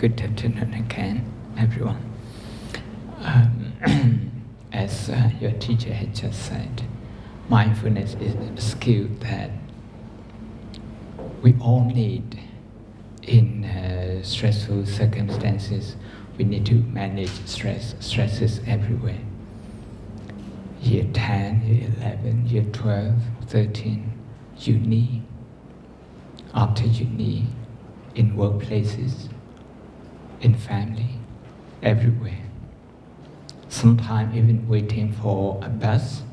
Good afternoon again, everyone. As your teacher had just said, mindfulness is a skill that we all need in stressful circumstances. We need to manage stress. Stress is everywhere. Year 10, year 11, year 12, 13, uni, after uni, in workplaces, in family, everywhere. Sometimes even waiting for a bus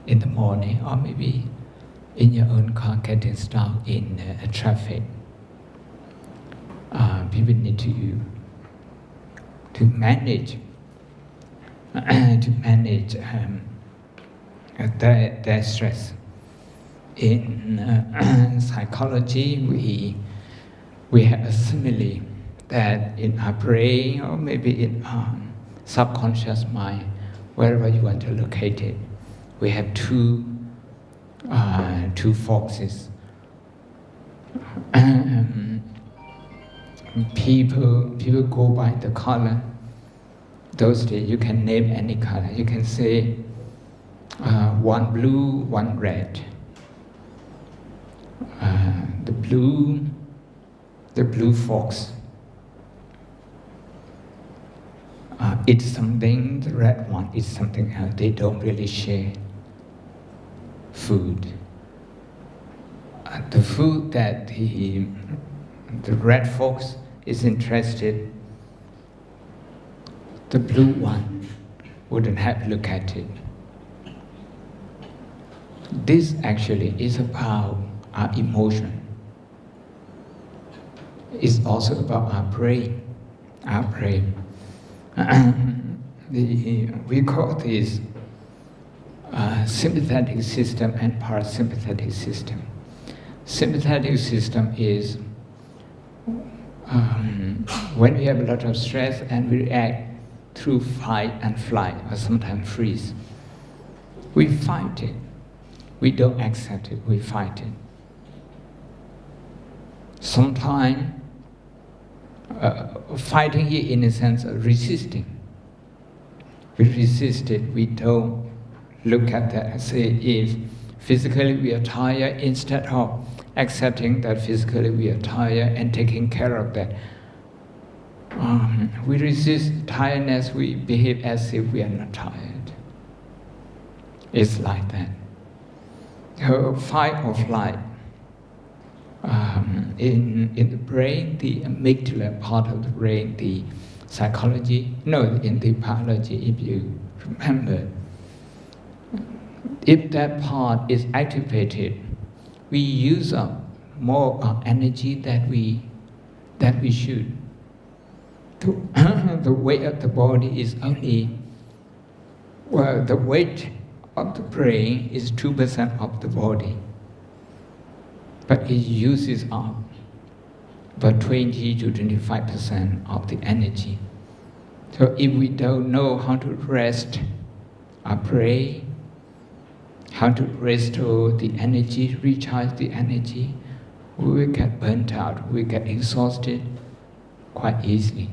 in the morning, or maybe in your own car getting stuck in traffic. People need to manage their stress. In psychology, we have a simile that in our brain, or maybe in our subconscious mind, wherever you want to locate it, we have two forces. People go by the color. Those days you can name any color. You can say one blue, one red. The blue fox. It's something, the red one is something else. They don't really share food. The food that the red fox is interested, the blue one wouldn't have looked at it. This actually is about our emotion. It's also about our brain. Our brain. We call this sympathetic system and parasympathetic system. Sympathetic system is when we have a lot of stress and we react through fight and flight, or sometimes freeze. We fight it. We don't accept it, we fight it. Sometimes fighting here in a sense of resisting. We resist it, we don't look at that and say if physically we are tired, instead of accepting that physically we are tired and taking care of that. We resist tiredness, we behave as if we are not tired. It's like that. So fight or flight. In the brain, the amygdala part of the brain, the psychology, in the biology, if you remember, if that part is activated, we use up more of our energy that we should. The weight of the body is only, the weight of the brain is 2% of the body. But it uses up about 20 to 25% of the energy. So if we don't know how to rest our brain, how to restore the energy, recharge the energy, we will get burnt out, we get exhausted quite easily.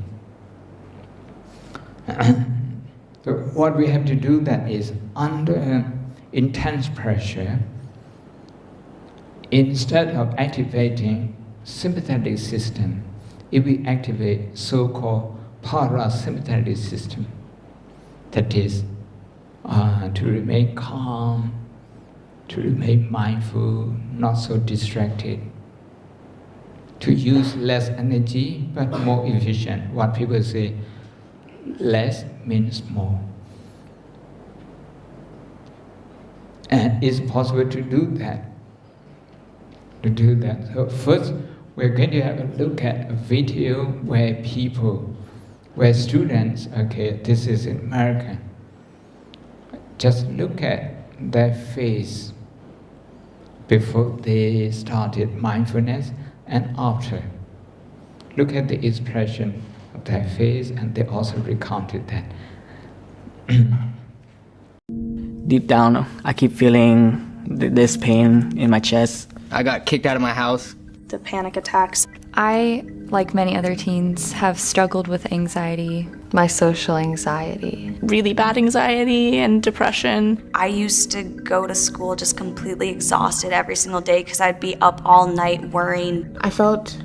So what we have to do then is, under intense pressure, instead of activating sympathetic system, if we activate so-called parasympathetic system, that is, to remain calm, to remain mindful, not so distracted, to use less energy but more efficient. What people say, less means more. And it's possible to do that. So first, we're going to have a look at a video where students, this is in America, just look at their face before they started mindfulness and after. Look at the expression of their face, and they also recounted that. Deep down, I keep feeling this pain in my chest. I got kicked out of my house. The panic attacks. I like many other teens, have struggled with anxiety. My social anxiety. Really bad anxiety and depression. I used to go to school just completely exhausted every single day because I'd be up all night worrying. I felt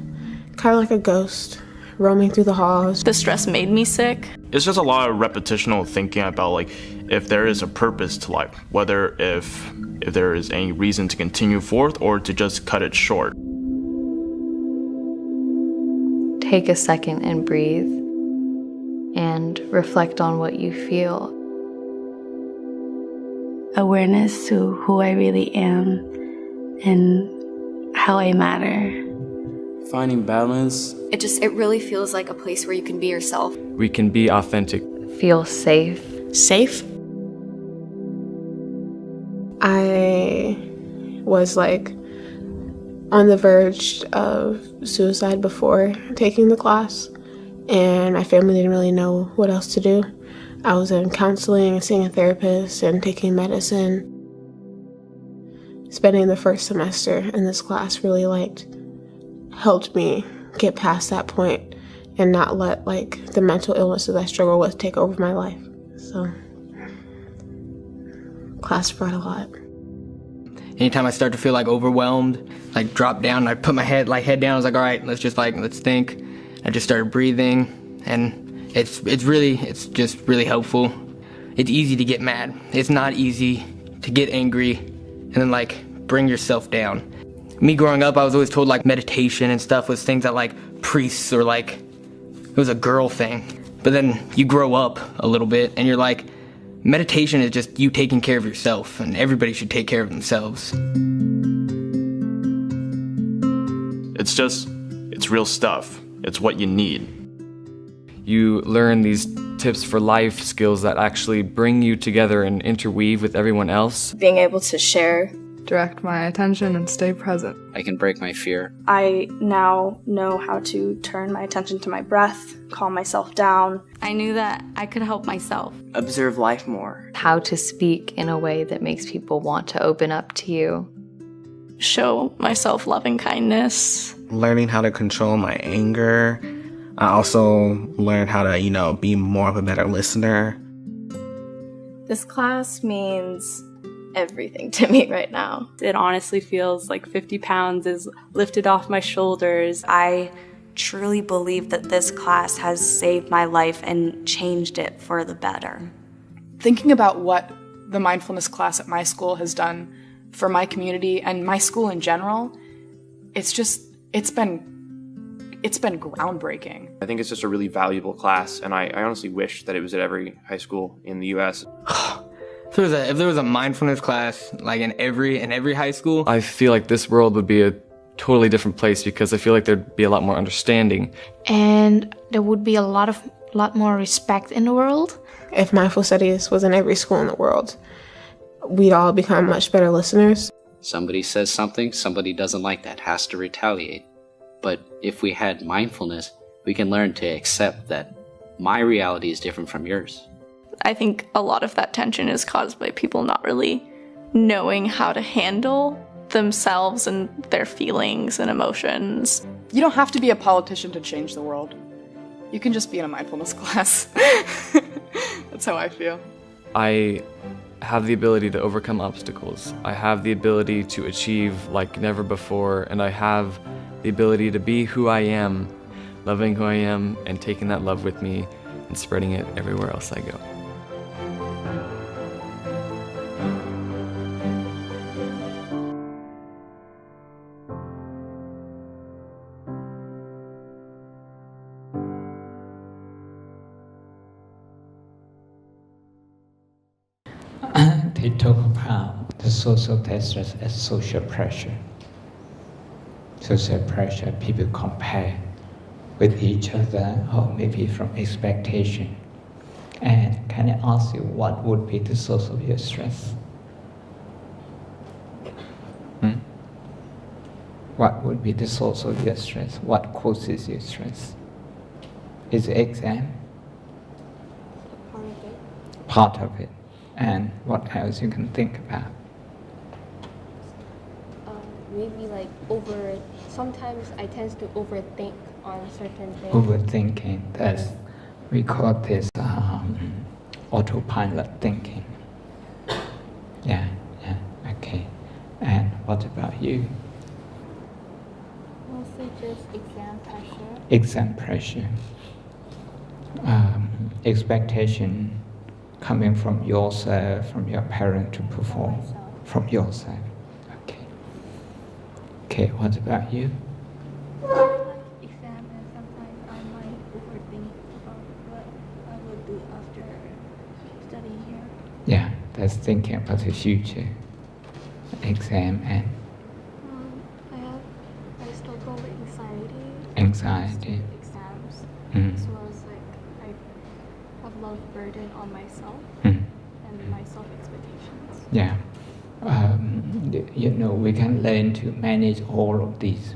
kind of like a ghost roaming through the halls. The stress made me sick. It's just a lot of repetitional thinking about like if there is a purpose to life, whether if there is any reason to continue forth or to just cut it short. Take a second and breathe and reflect on what you feel. Awareness to who I really am and how I matter. Finding balance. It really feels like a place where you can be yourself. We can be authentic. Feel safe. Safe? I was like on the verge of suicide before taking the class, and my family didn't really know what else to do. I was in counseling and seeing a therapist and taking medicine. Spending the first semester in this class really helped me get past that point and not let the mental illnesses I struggle with take over my life. So class brought a lot. Anytime I start to feel overwhelmed, drop down, I put my head down. I was like, all right, let's think. I just started breathing, and it's just really helpful. It's easy to get mad. It's not easy to get angry and then bring yourself down. Me growing up, I was always told meditation and stuff was things that priests or it was a girl thing. But then you grow up a little bit and you're meditation is just you taking care of yourself, and everybody should take care of themselves. It's real stuff. It's what you need. You learn these tips for life skills that actually bring you together and interweave with everyone else. Being able to share. Direct my attention and stay present. I can break my fear. I now know how to turn my attention to my breath, calm myself down. I knew that I could help myself. Observe life more. How to speak in a way that makes people want to open up to you. Show myself loving kindness. Learning how to control my anger. I also learned how to, be more of a better listener. This class means everything to me right now. It honestly feels like 50 pounds is lifted off my shoulders. I truly believe that this class has saved my life and changed it for the better. Thinking about what the mindfulness class at my school has done for my community and my school in general, it's been groundbreaking. I think it's just a really valuable class, and I honestly wish that it was at every high school in the U.S. If there was a mindfulness class in every high school, I feel like this world would be a totally different place because I feel like there'd be a lot more understanding. And there would be a lot more respect in the world. If mindful studies was in every school in the world, we'd all become much better listeners. Somebody says something, somebody doesn't like that, has to retaliate. But if we had mindfulness, we can learn to accept that my reality is different from yours. I think a lot of that tension is caused by people not really knowing how to handle themselves and their feelings and emotions. You don't have to be a politician to change the world. You can just be in a mindfulness class. That's how I feel. I have the ability to overcome obstacles. I have the ability to achieve like never before, and I have the ability to be who I am, loving who I am, and taking that love with me and spreading it everywhere else I go. They talk about the social distress as social pressure. Social pressure, people compare with each other or maybe from expectation. And can I ask you what would be the source of your stress? What would be the source of your stress? What causes your stress? Is the exam? Part of it. And what else you can think about? maybe like sometimes I tend to overthink on certain things. Overthinking, we call this autopilot thinking. Yeah, okay. And what about you? Mostly just exam pressure. Exam pressure. Expectation coming from yourself, from your parent to perform. From yourself. Okay. Okay, what about you? Exam, and sometimes I might overthink about what I will do after studying here. Yeah, that's thinking about the future. Exam and I struggle with anxiety. anxiety. Exams, as well as I have a lot of burden on myself and my self-expectations. Yeah. We can learn to manage all of these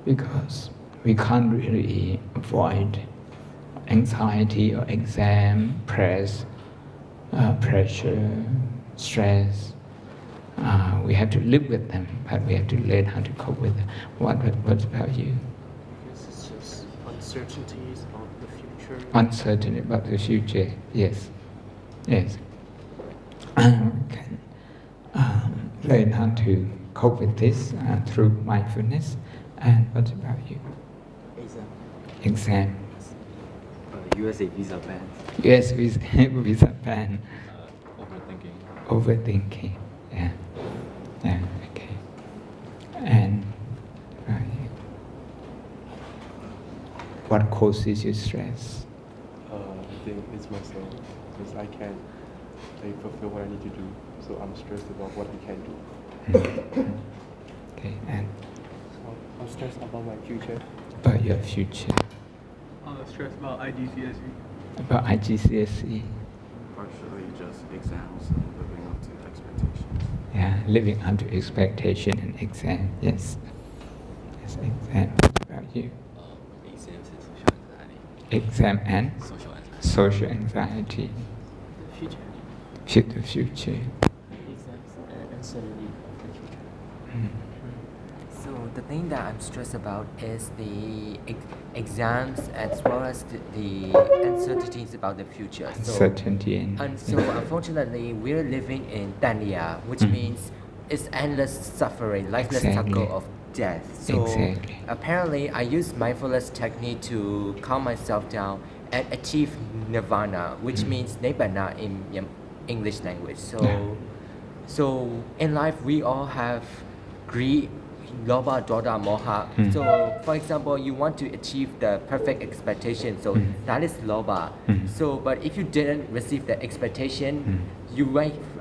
because we can't really avoid anxiety or exam, pressure, stress. We have to live with them, but we have to learn how to cope with them. What about you? It's just uncertainties about the future. Uncertainty about the future, yes. Yes. Learn how to cope with this through mindfulness. And what about you? Exam. USA visa ban. US visa ban. Overthinking. Overthinking. Yeah. Okay. And what causes you stress? I think it's myself because I can't fulfill what I need to do. So I'm stressed about what I can do. Okay, and I'm stressed about my future. About your future. I'm stressed about IGCSE. About IGCSE. Partially just exams and living up to expectations. Yeah, living up to expectation and exam. Yes. Yes, exam. What about you? Exams and social anxiety. Exam and Social anxiety. social anxiety. Future. The future. Exams and uncertainty of the future. So the thing that I'm stressed about is the exams as well as the uncertainties about the future. Uncertainty So unfortunately, we're living in Tanya, which means it's endless suffering, lifeless struggle of death. So apparently, I use mindfulness technique to calm myself down and achieve nirvana, which means nibbana in English language. So in life, we all have greed, lobha, doda, moha. So for example, you want to achieve the perfect expectation, so that is lobha. So but if you didn't receive the expectation,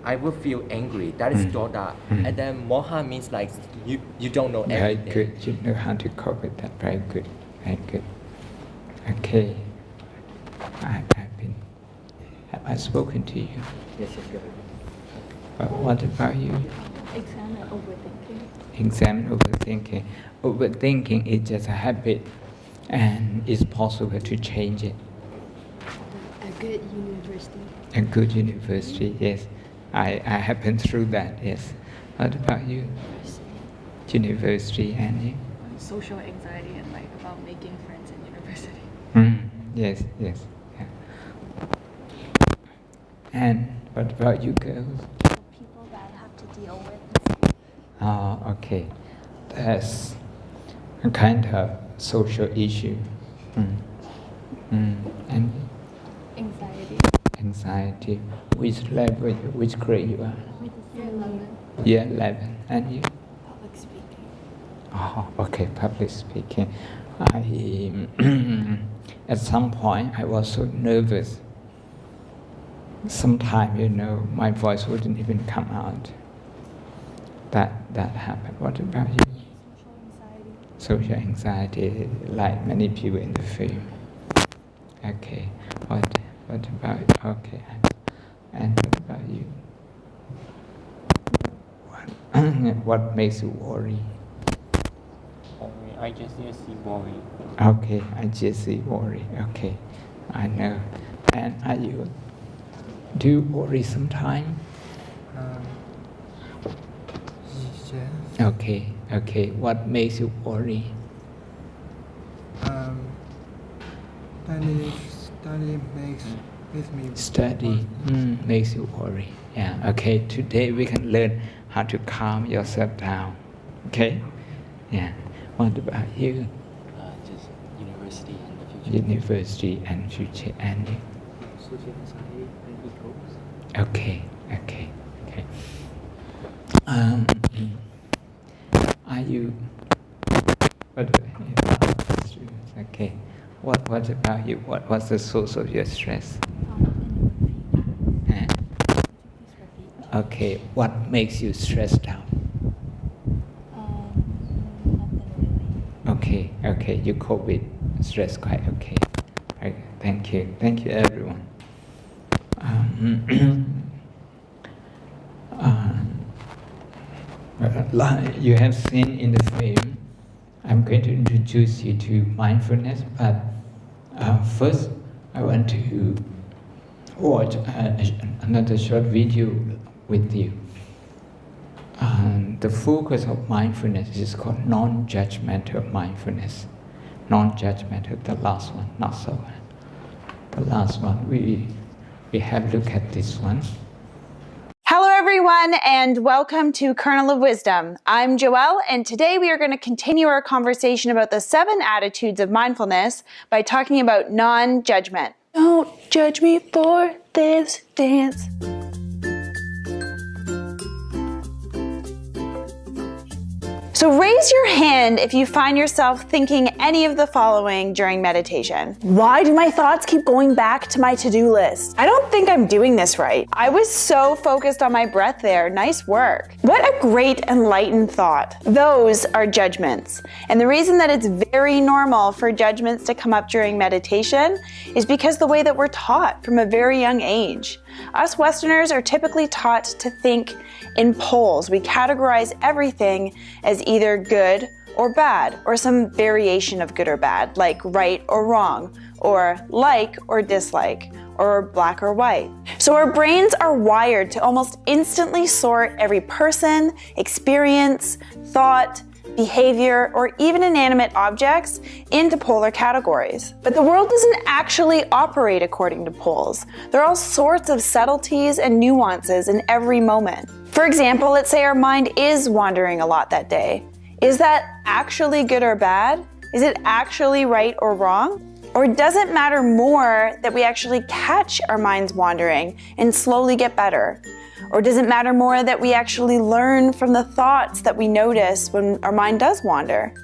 I will feel angry. That is doda. And then moha means like you don't know everything. Very good. You know how to cope with that. Very good. Very good. Okay. Have I spoken to you? Yes, go ahead. But what about you? Exam and overthinking. Exam and overthinking. Overthinking is just a habit, and it's possible to change it. A good university. A good university, yes. I have been through that, yes. What about you? University and you? Social anxiety and about making friends in university. Yes. Yeah. And what about you girls? People that I have to deal with. Okay. That's a kind of social issue. And Anxiety. anxiety. Which level, which grade you are? Year 11. Year 11. And you? Public speaking. Okay, public speaking. At some point, I was so nervous. Sometimes, my voice wouldn't even come out. That happened. What about you? Social anxiety, like many people in the film. Okay. What about? Okay. And what about you? What makes you worry? I just see worry. Okay, I just see worry. Okay, I know. And do you worry sometimes? Yes. Okay, Okay, what makes you worry? Study makes me Study makes you worry. Yeah, okay, today we can learn how to calm yourself down. Okay? Yeah. What about you? Just university and the future. University and future and you? Social anxiety and egos. Okay. Are you? Okay. What about you? What's the source of your stress? Okay. What makes you stressed out? Okay. You cope with stress quite okay. Right. Thank you, everyone. Like you have seen in the film, I'm going to introduce you to mindfulness, but first I want to watch another short video with you. The focus of mindfulness is called non-judgmental mindfulness. Non-judgmental, the last one, not so. The last one, we have a look at this one. Hello everyone and welcome to Kernel of Wisdom. I'm Joelle and today we are going to continue our conversation about the 7 attitudes of mindfulness by talking about non-judgment. Don't judge me for this dance. So raise your hand if you find yourself thinking any of the following during meditation. Why do my thoughts keep going back to my to-do list? I don't think I'm doing this right. I was so focused on my breath there. Nice work. What a great enlightened thought. Those are judgments. And the reason that it's very normal for judgments to come up during meditation is because the way that we're taught from a very young age. Us Westerners are typically taught to think in poles. We categorize everything as either good or bad, or some variation of good or bad, like right or wrong, or like or dislike, or black or white. So our brains are wired to almost instantly sort every person, experience, thought, behavior, or even inanimate objects into polar categories. But the world doesn't actually operate according to poles. There are all sorts of subtleties and nuances in every moment. For example, let's say our mind is wandering a lot that day. Is that actually good or bad? Is it actually right or wrong? Or does it matter more that we actually catch our minds wandering and slowly get better? Or does it matter more that we actually learn from the thoughts that we notice when our mind does wander?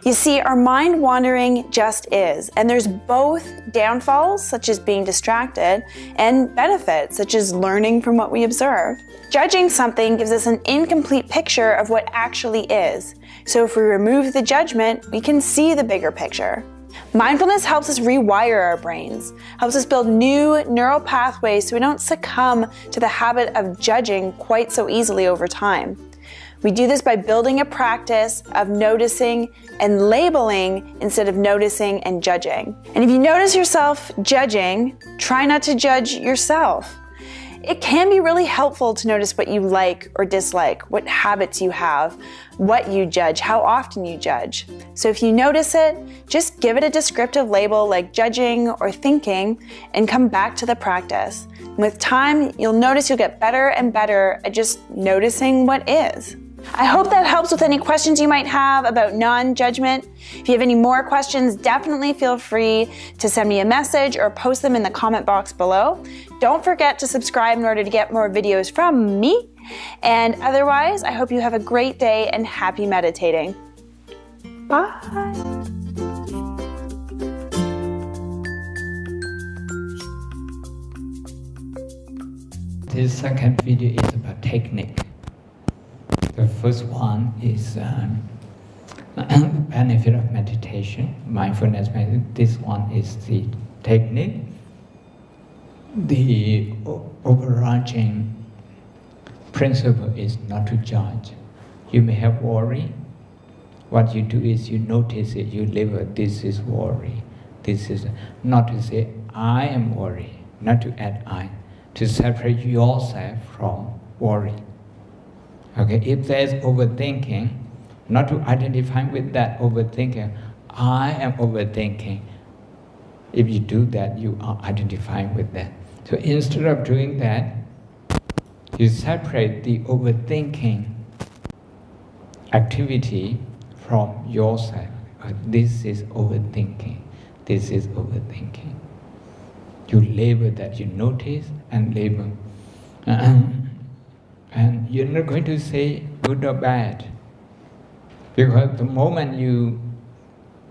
You see, our mind wandering just is, and there's both downfalls, such as being distracted, and benefits, such as learning from what we observe. Judging something gives us an incomplete picture of what actually is. So if we remove the judgment, we can see the bigger picture. Mindfulness helps us rewire our brains, helps us build new neural pathways so we don't succumb to the habit of judging quite so easily over time. We do this by building a practice of noticing and labeling instead of noticing and judging. And if you notice yourself judging, try not to judge yourself. It can be really helpful to notice what you like or dislike, what habits you have, what you judge, how often you judge. So if you notice it, just give it a descriptive label like judging or thinking and come back to the practice. And with time, you'll notice you'll get better and better at just noticing what is. I hope that helps with any questions you might have about non-judgment. If you have any more questions, definitely feel free to send me a message or post them in the comment box below. Don't forget to subscribe in order to get more videos from me. And otherwise, I hope you have a great day and happy meditating. Bye. This second video is about technique. The first one is the benefit of meditation, mindfulness meditation. This one is the technique. The overarching principle is not to judge. You may have worry. What you do is you notice it, you label, this is worry. This is not to say, I am worried, not to add I, to separate yourself from worry. Okay, if there's overthinking, not to identify with that overthinking. I am overthinking. If you do that, you are identifying with that. So instead of doing that, you separate the overthinking activity from yourself. This is overthinking. This is overthinking. You label that, you notice and label. And you're not going to say good or bad. Because the moment you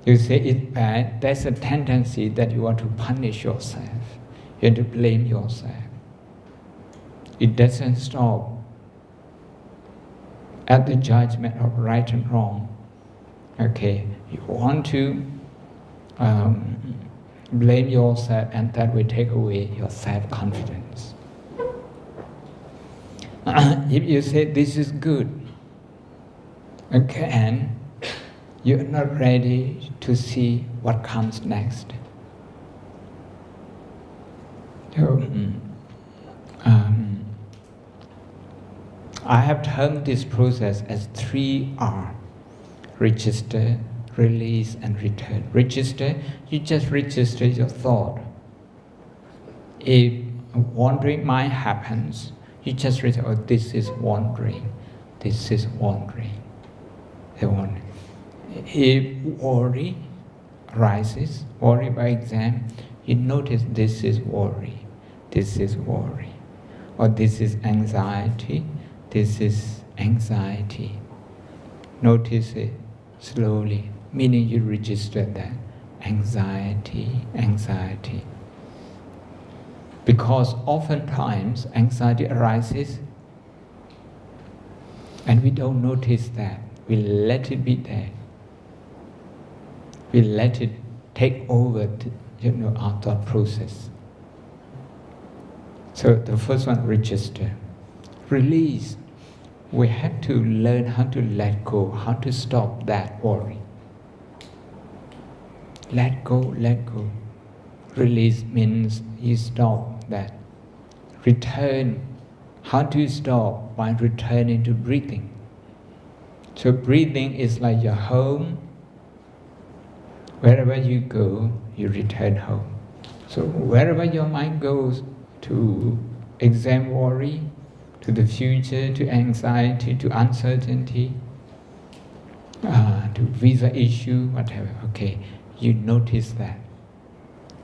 say it's bad, there's a tendency that you want to punish yourself. You want to blame yourself. It doesn't stop at the judgment of right and wrong. Okay, you want to blame yourself, and that will take away your self-confidence. If you say this is good, again, you're not ready to see what comes next. So, I have termed this process as 3R: register, release, and return. Register, you just register your thought. If a wandering mind happens, you just register, oh, this is wandering, this is wandering. If worry arises, worry by exam, you notice this is worry, this is worry. Or this is anxiety, this is anxiety. Notice it slowly, meaning you register that. Anxiety, anxiety. Because oftentimes anxiety arises and we don't notice that. We let it be there. We let it take over our thought process. So the first one, register. Release. We have to learn how to let go, how to stop that worry. Let go, let go. Release means you stop that. Return. How do you stop? By returning to breathing. So breathing is like your home. Wherever you go, you return home. So wherever your mind goes, to exam worry, to the future, to anxiety, to uncertainty, to visa issue, whatever, okay, you notice that.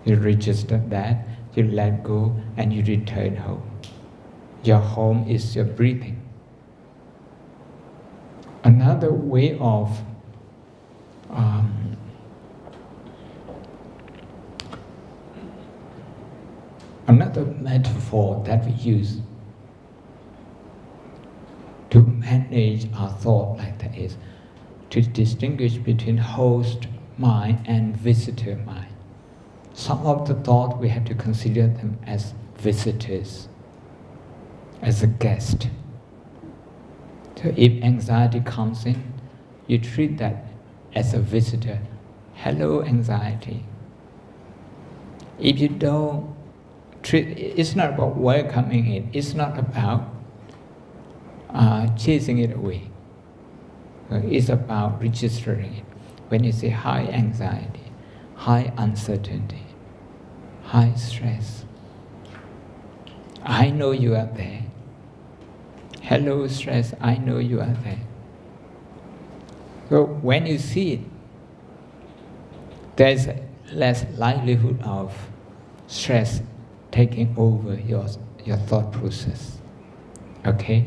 You register that, you let go, and you return home. Your home is your breathing. Another way of another metaphor that we use to manage our thought like that is to distinguish between host mind and visitor mind. Some of the thought we have to consider them as visitors, as a guest. So if anxiety comes in, you treat that as a visitor. Hello, anxiety. If you don't treat, it's not about welcoming it, it's not about chasing it away. It's about registering it. When you say high anxiety, high uncertainty, high stress, I know you are there. Hello, stress, I know you are there. So when you see it, there's less likelihood of stress taking over your thought process. Okay?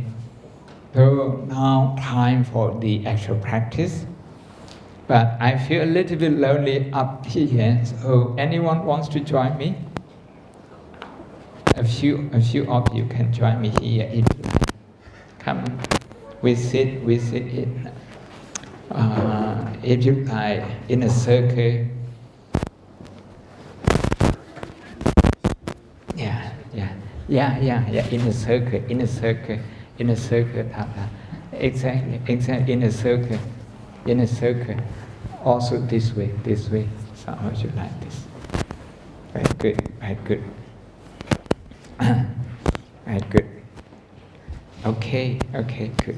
So now time for the actual practice. But I feel a little bit lonely up here, so anyone wants to join me? A few of you can join me here if you like. Come on. We sit in, if you like, in a circle. Yeah, in a circle, exactly, in a circle, also this way, so how should like this? Very good, very good. Okay, good,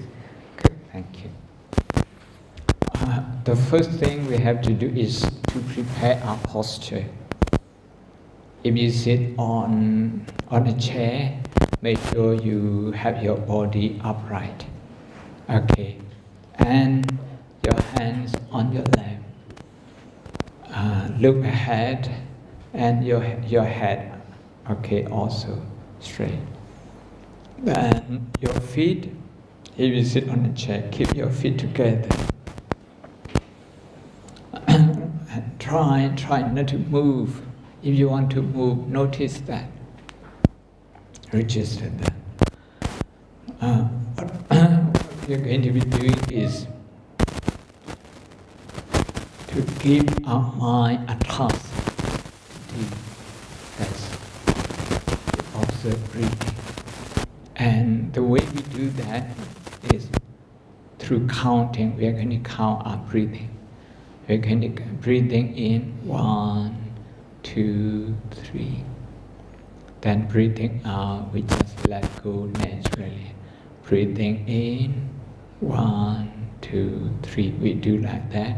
thank you. The first thing we have to do is to prepare our posture. If you sit on a chair, make sure you have your body upright. Okay, and your hands on your lap. Look ahead, and your head, okay, also straight. Then your feet, if you sit on a chair, keep your feet together. And try not to move. If you want to move, notice that. Register that. What we are going to be doing is to give our mind a task. That's to observe breathing. And the way we do that is through counting. We are going to count our breathing. We're going to breathing in 1, 2, 3. Then breathing out, we just let go naturally. Breathing in 1, 2, 3. We do like that.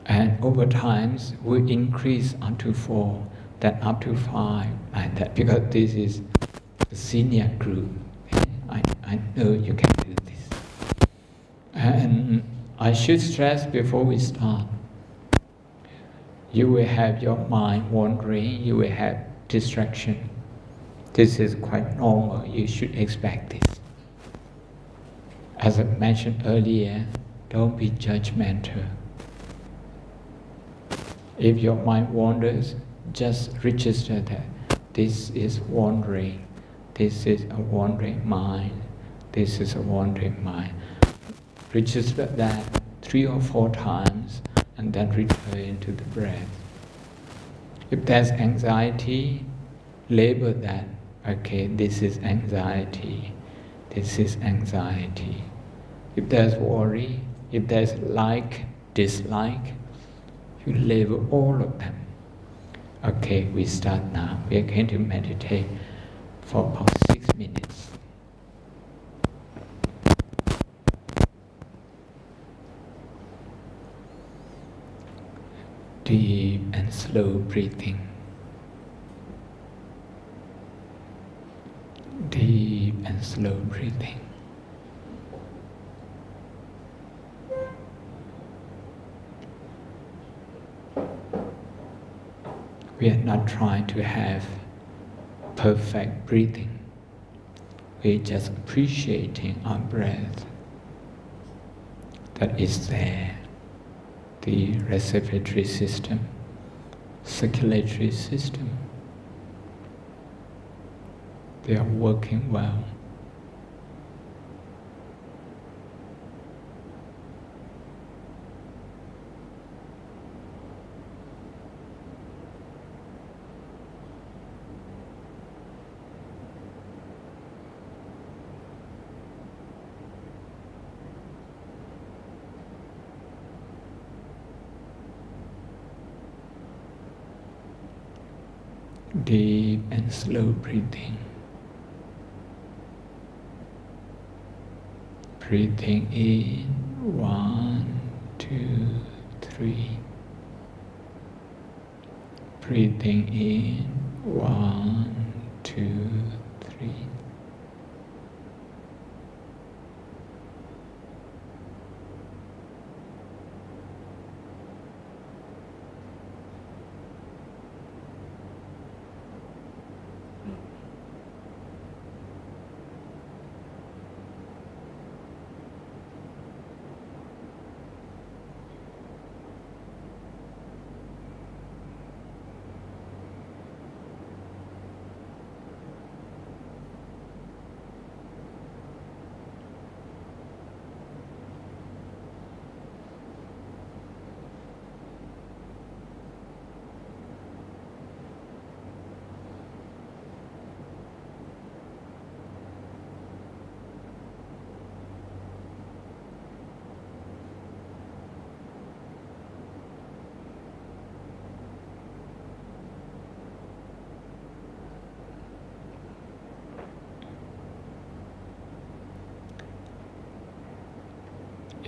And over time, we increase unto 4, then up to 5, like that. Because this is the senior group. I know you can do this. And I should stress before we start. You will have your mind wandering, you will have distraction. This is quite normal, you should expect this. As I mentioned earlier, don't be judgmental. If your mind wanders, just register that this is wandering, this is a wandering mind, this is a wandering mind. Register that 3 or 4 times and then return to the breath. If there's anxiety, label that. Okay, this is anxiety, this is anxiety. If there's worry, if there's like, dislike, you label all of them. Okay, we start now. We are going to meditate for about 6 minutes. Deep and slow breathing. Deep and slow breathing. We are not trying to have perfect breathing. We're just appreciating our breath that is there. The respiratory system, circulatory system, they are working well. Deep and slow breathing. Breathing in 1, 2, 3. Breathing in 1, 2, 3.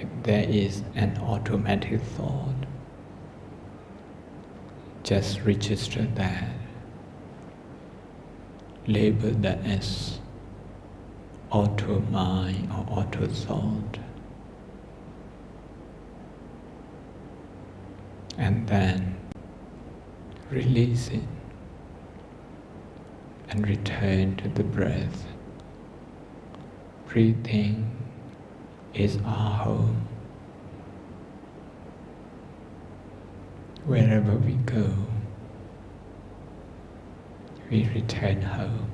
if there is an automatic thought, just register that, label that as auto mind or auto thought, and then release it and return to the breath. Breathing is our home. Wherever we go, we return home.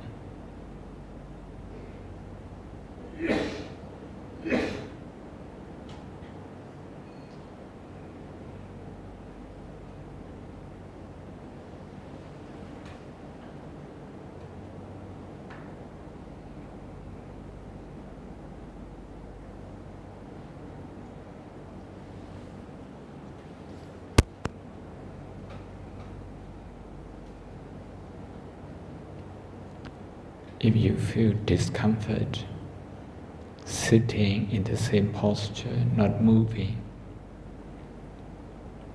If you feel discomfort sitting in the same posture, not moving,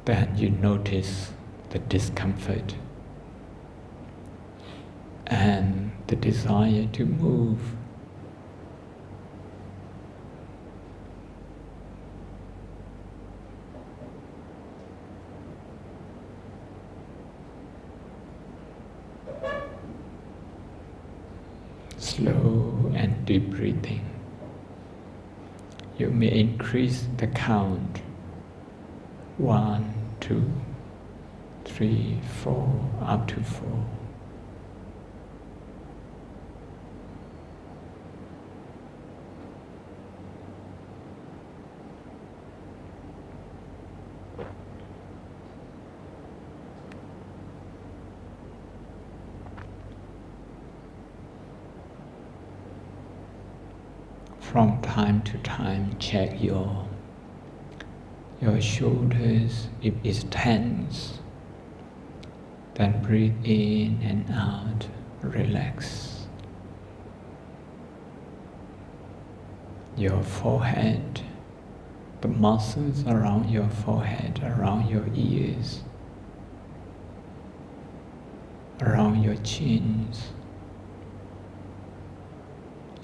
then you notice the discomfort and the desire to move. Slow and deep breathing. You may increase the count. 1, 2, 3, 4, up to 4. From time to time, check your shoulders. If it's tense, then breathe in and out, relax. Your forehead, the muscles around your forehead, around your ears, around your chins.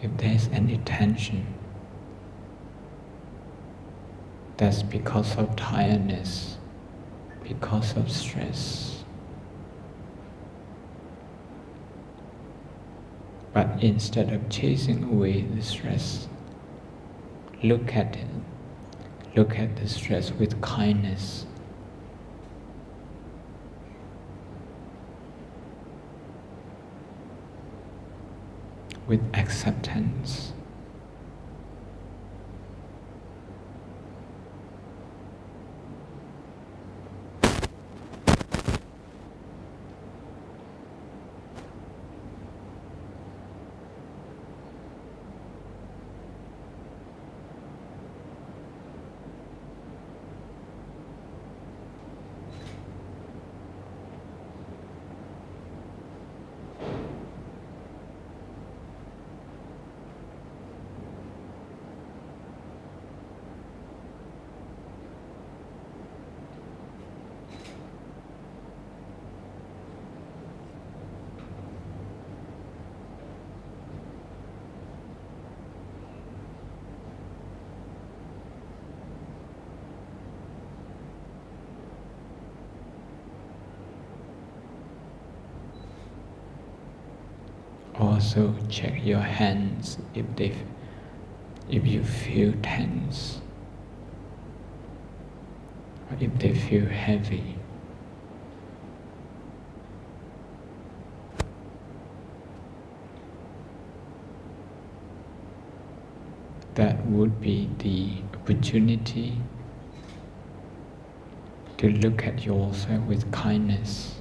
If there's any tension, that's because of tiredness, because of stress. But instead of chasing away the stress, look at it. Look at the stress with kindness. With acceptance. Also check your hands if you feel tense or if they feel heavy. That would be the opportunity to look at yourself with kindness.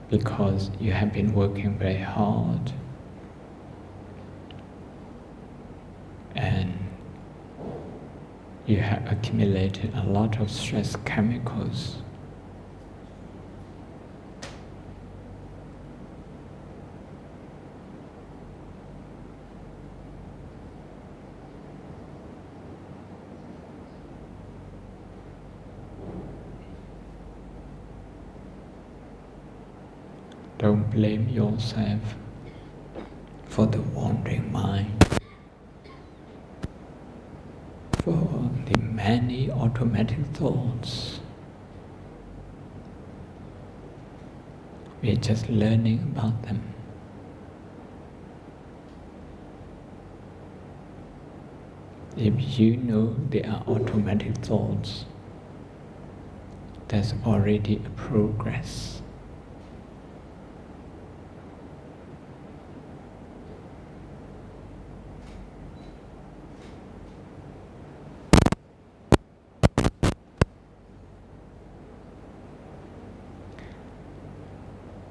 Because you have been working very hard and you have accumulated a lot of stress chemicals. Don't blame yourself for the wandering mind, for the many automatic thoughts. We're just learning about them. If you know they are automatic thoughts, that's already a progress.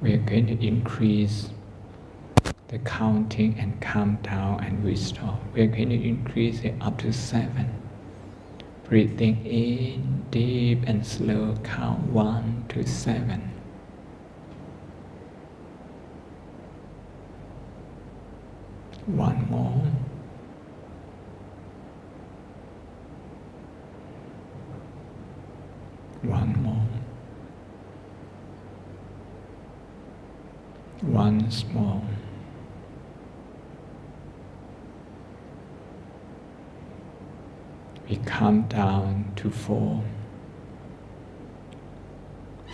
We are going to increase the counting and calm down and restore. We are going to increase it up to 7. Breathing in deep and slow, count 1 to 7. One more. One more. Once more. We come down to 4.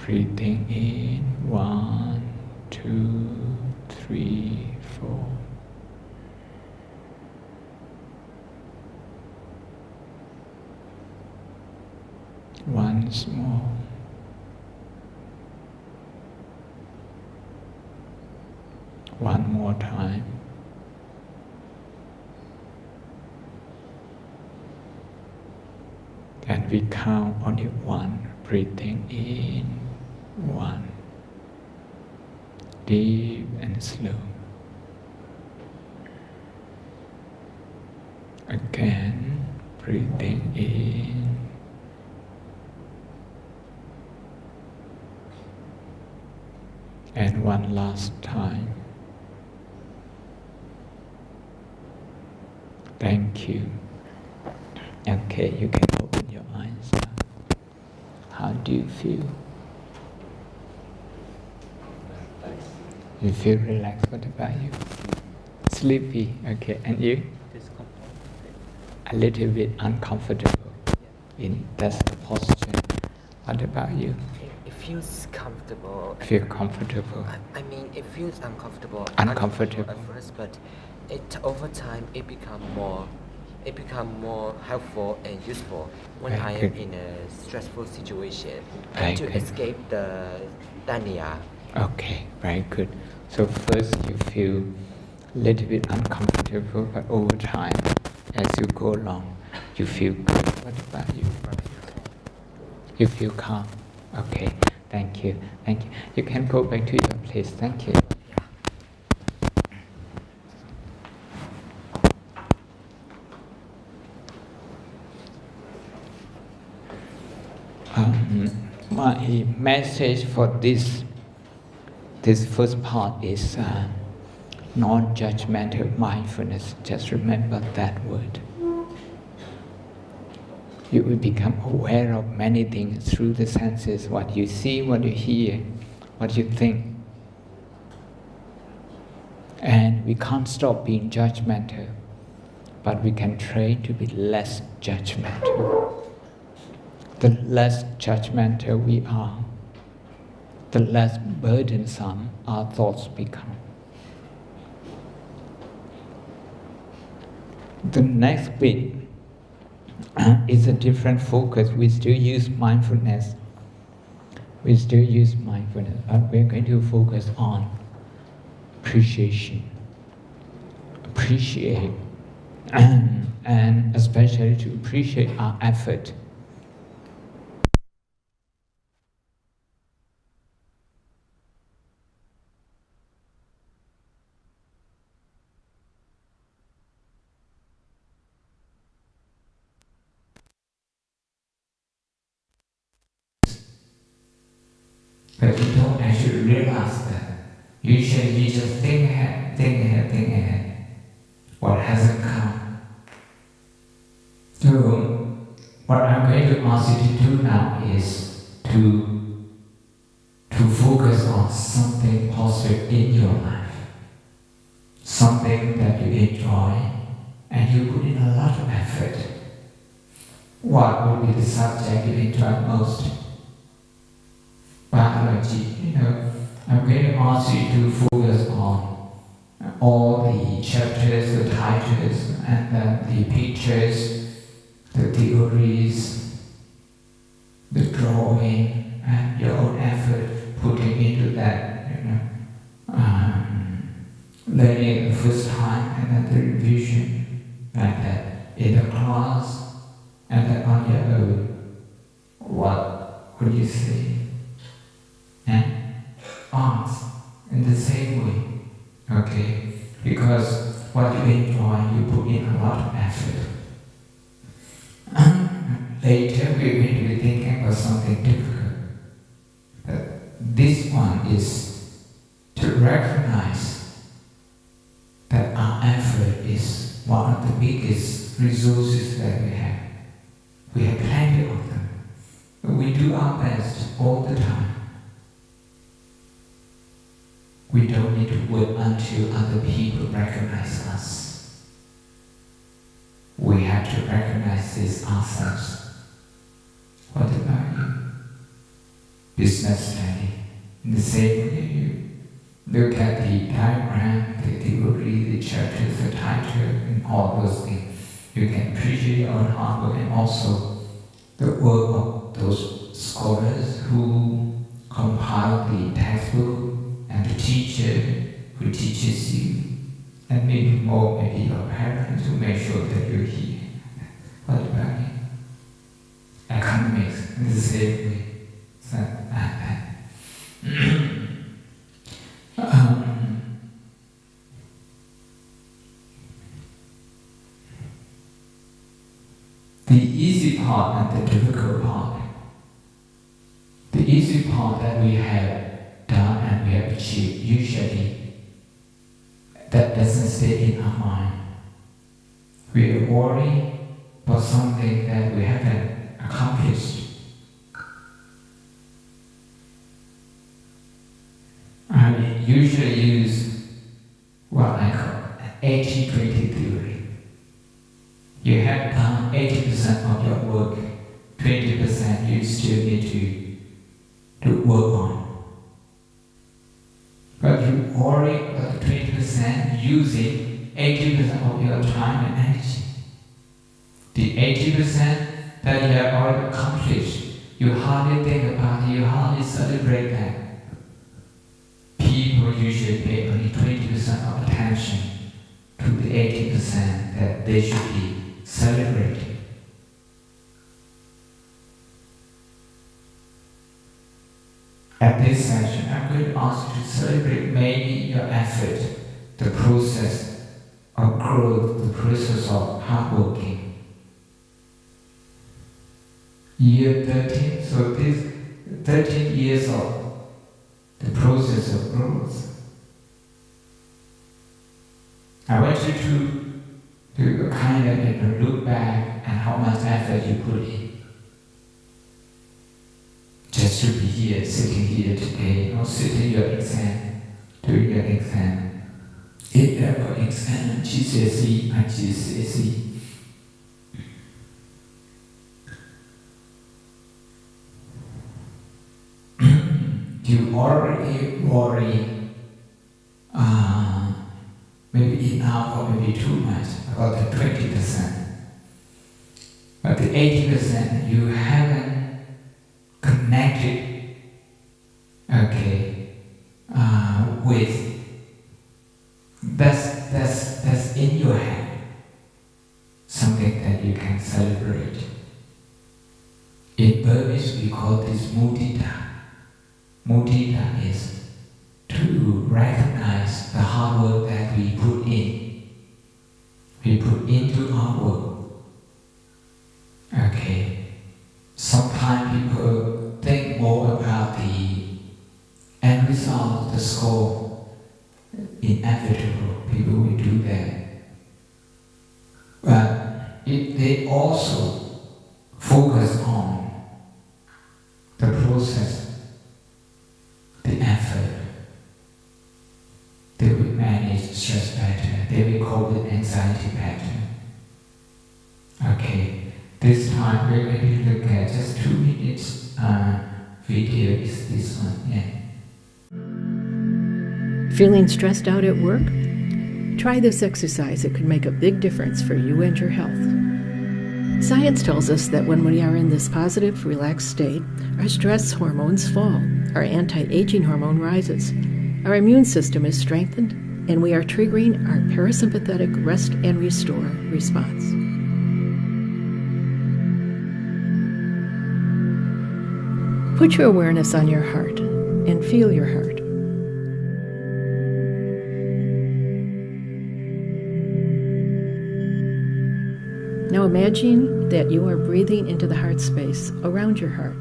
Breathing in 1, 2, 3, 4. Once more. One more time. And we count only 1, breathing in 1. Deep and slow. Again, breathing in. And one last time. Thank you. Okay, you can open your eyes now. How do you feel? You feel relaxed? What about you? Sleepy. Okay, and you? A little bit uncomfortable. That's the posture. What about you? It feels comfortable. Feel comfortable. I mean, it feels uncomfortable. Uncomfortable. At first, but over time it become more helpful and useful when Very I am good. in a stressful situation Very and to good. escape the dania. Okay, very good. So first you feel a little bit uncomfortable, but over time, as you go along, you feel good. What about you? You feel calm. Okay, thank you. Thank you. You can go back to your place. Thank you. My message for this first part is non-judgmental mindfulness. Just remember that word. You will become aware of many things through the senses, what you see, what you hear, what you think. And we can't stop being judgmental, but we can train to be less judgmental. The less judgmental we are, the less burdensome our thoughts become. The next bit is a different focus. We still use mindfulness. We're going to focus on appreciation. Appreciate, and especially to appreciate our effort. But you don't actually realize that. Usually you just think ahead. What hasn't come. So, what I'm going to ask you to do now is to focus on something positive in your life, something that you enjoy, and you put in a lot of effort. What would be the subject you enjoy most? Biology, I'm going to ask you to focus on all the chapters, the titles, and then the pictures, the theories, the drawing, and your own effort putting into that, learning the first time, and then the revision, like that, in the class, and then on your own. What would you say? And ask in the same way, okay? Because what you enjoy, you put in a lot of effort. Later, we're going to be thinking about something difficult. But this one is to recognize that our effort is one of the biggest resources that we have. We have plenty of them. But we do our best all the time. We don't need to wait until other people recognize us. We have to recognize this ourselves. What about you? Business study. In the same way, you look at the diagram, the theory, the chapters, the title, and all those things. You can appreciate your own hard work and also the work of those scholars who compile the textbook, and the teacher who teaches you, and maybe more, maybe your parents who make sure that you're here. What about it? Economics in the same way. The easy part and the difficult part. The easy part that we have done and we have achieved, usually that doesn't stay in our mind. We are worried about something that we haven't accomplished. I usually use what I call 80-20 theory. You have done 80% of your work, 20% you still need to work on. But you worry about 20% using 80% of your time and energy. The 80% that you have already accomplished, you hardly think about it, you hardly celebrate that. People usually pay only 20% of attention to the 80% that they should be celebrating. At this session, I'm going to ask you to celebrate mainly your effort, the process of growth, the process of hard working. Year 13, so this 13 years of the process of growth. I want you to kind of look back and how much effort you put in. Just to be here, sitting here today, or sitting your exam, doing your exam. A-level exam, GCSE and GCSE. You already worry, maybe enough or maybe too much about the 20%. But the 80% you haven't connected, with that's in your hand, something that you can celebrate. In Burmese we call this mudita. Mudita is to recognize the hard work that we put in. We put into our work. Sometimes people think more about the end result, the score. Inevitable, people will do that. But they also focus on the process, the they will manage stress better, they will cope with anxiety better. Okay, this time we're going to look at just 2 minutes video is this one, yeah. Feeling stressed out at work? Try this exercise. It could make a big difference for you and your health. Science tells us that when we are in this positive, relaxed state, our stress hormones fall, our anti-aging hormone rises, our immune system is strengthened, and we are triggering our parasympathetic rest and restore response. Put your awareness on your heart and feel your heart. Now imagine that you are breathing into the heart space around your heart.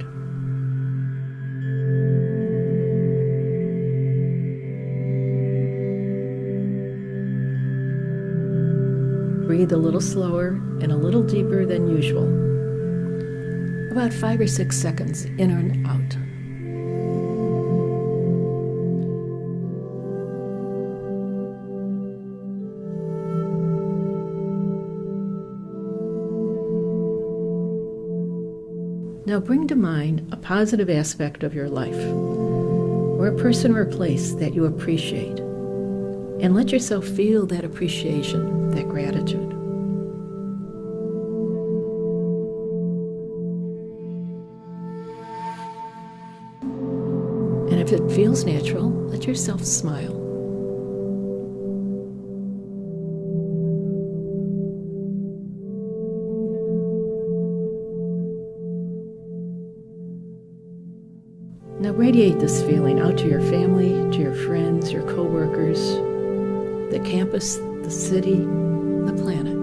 Breathe a little slower and a little deeper than usual. About 5 or 6 seconds in and out. Now bring to mind a positive aspect of your life, or a person or a place that you appreciate, and let yourself feel that appreciation, that gratitude. And if it feels natural, let yourself smile. Now radiate this feeling out to your family, to your friends, your co-workers, the campus, the city, the planet.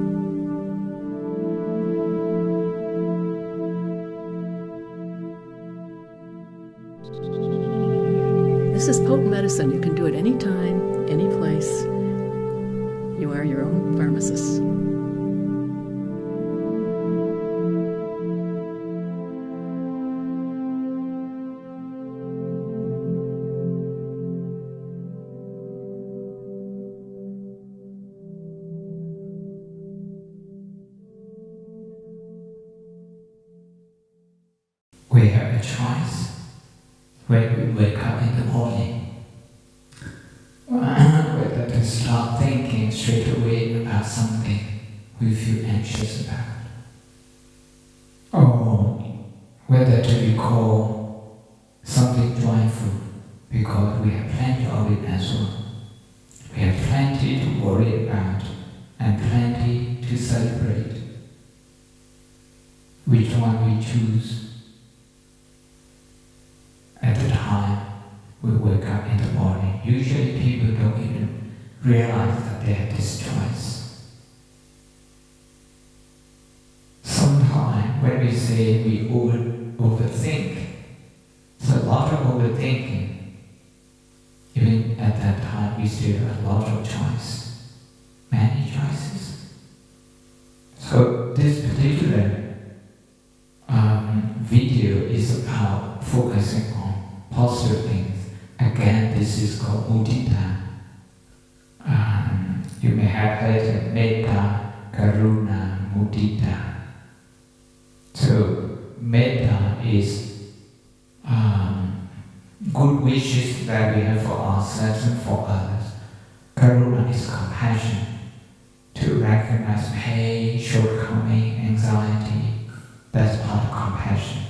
This is potent medicine. You can do it anytime, any place. You are your own pharmacist. We have a choice when we wake up in the morning whether to start thinking straight away about something we feel anxious about, or whether to recall something joyful because we have plenty of it as well. We have plenty to worry about and plenty to celebrate. Which one we choose? At the time we wake up in the morning, usually people don't even realize that they have this choice. Sometimes when we say we overthink, there's a lot of overthinking. Even at that time we still have a lot of choice, many choices. So this particular video is about focusing on positive things. Again, this is called mudita. You may have heard of metta, karuna, mudita. So metta is good wishes that we have for ourselves and for others. Karuna is compassion, to recognize pain, shortcoming, anxiety. That's part of compassion.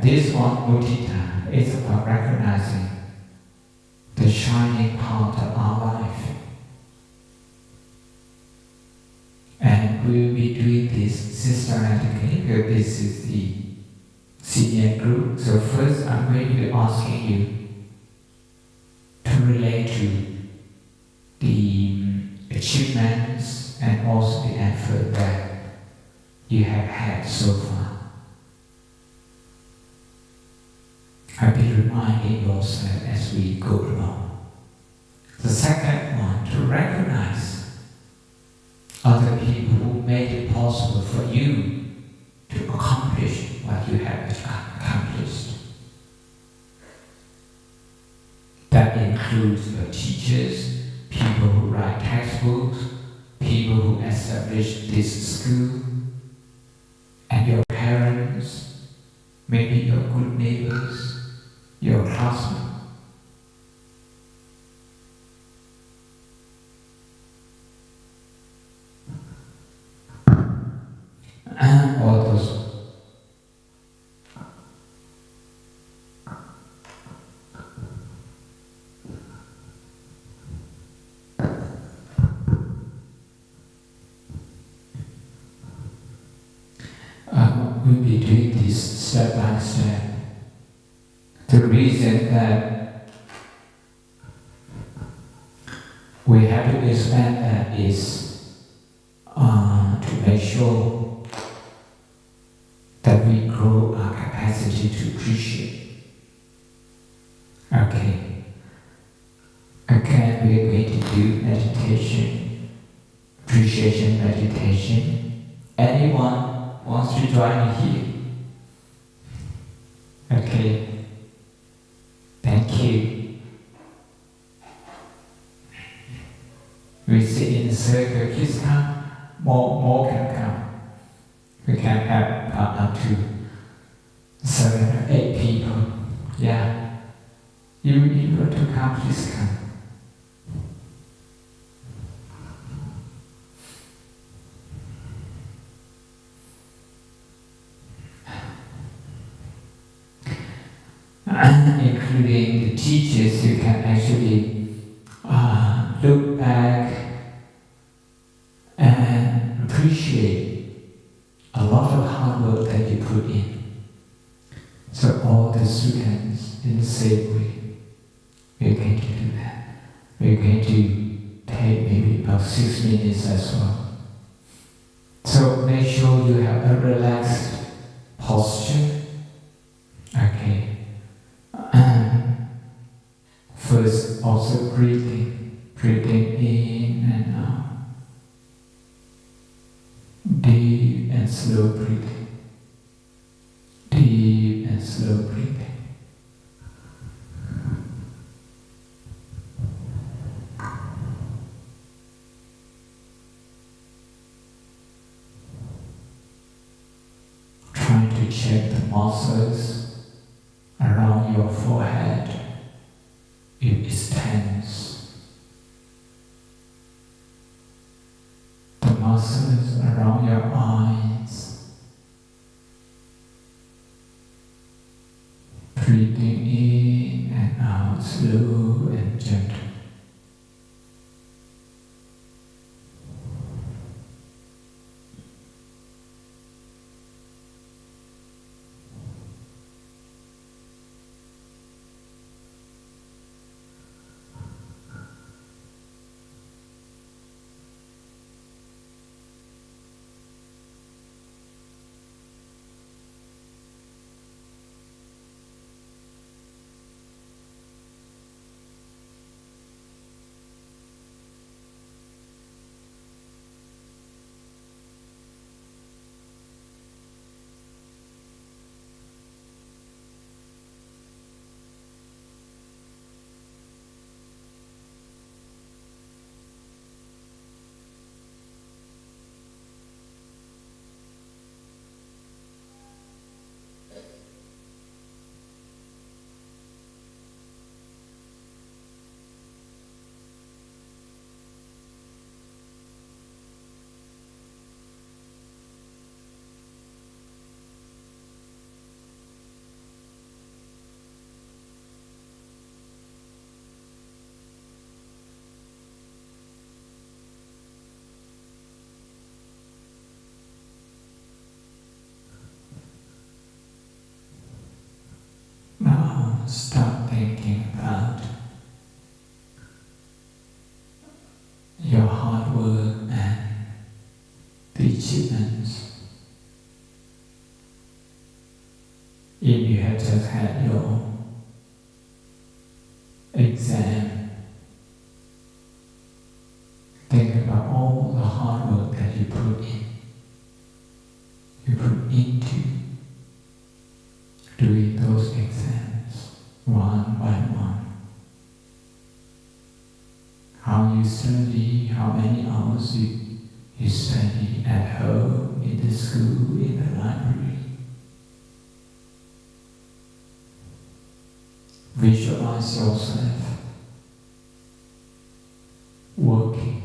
This one, mudita, is about recognizing the shining part of our life. And we will be doing this systematically because this is the senior group. So first I'm going to be asking you to relate to the achievements and also the effort that you have had so far. I'll be reminding yourself as we go along. The second one, to recognize other people who made it possible for you to accomplish what you have accomplished. That includes your teachers, people who write textbooks, people who establish this school, and your parents, maybe your good neighbors, your classmates. And all those we'll be doing this step by step. The reason that we have to expand that is to make sure that we grow our capacity to appreciate. Okay. Again, we are going to do meditation, appreciation meditation. Anyone wants to join me here? Okay. Thank you. We sit in a circle. Please come. More can come. We can have up to 7 or 8 people. Yeah. You want to come, please come. Including the teachers, you can actually look back and appreciate a lot of hard work that you put in. So all the students, in the same way, we're going to do that. We're going to take maybe about 6 minutes as well. So make sure you have a relaxed posture. Okay. First, also breathing in and out. Deep and slow breathing. Deep and slow breathing. Trying to check the muscles around your forehead. It is tense. The muscles around your eyes. Breathing in and out, slow and gentle. Now start thinking about your hard work and the achievements. If you have just had your exam, think about all the hard work that you put in. You put into doing those exams one by one. how you study, how many hours you study at home, in the school, in the library. Visualize yourself working.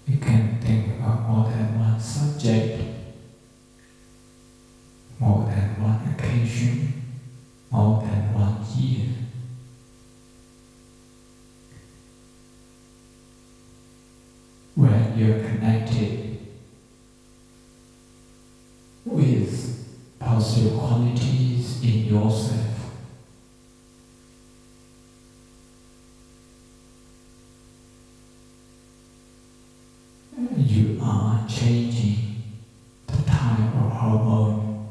You can think about more than one subject, more than one occasion, more than one year. When you're connected with positive qualities in yourself, you are changing the type of hormone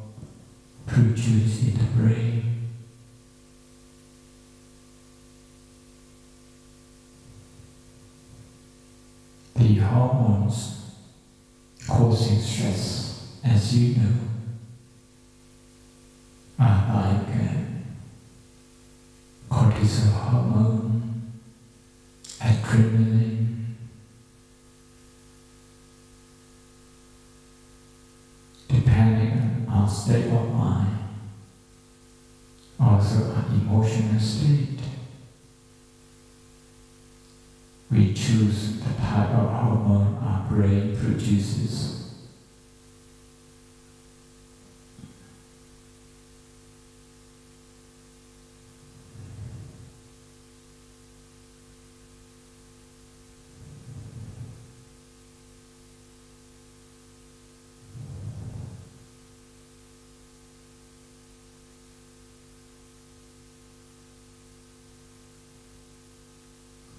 produced in the brain. The hormones causing stress, as you know, are like cortisol hormone, adrenaline, depending on our state of mind, also our emotional state. We choose the type of hormone our brain produces.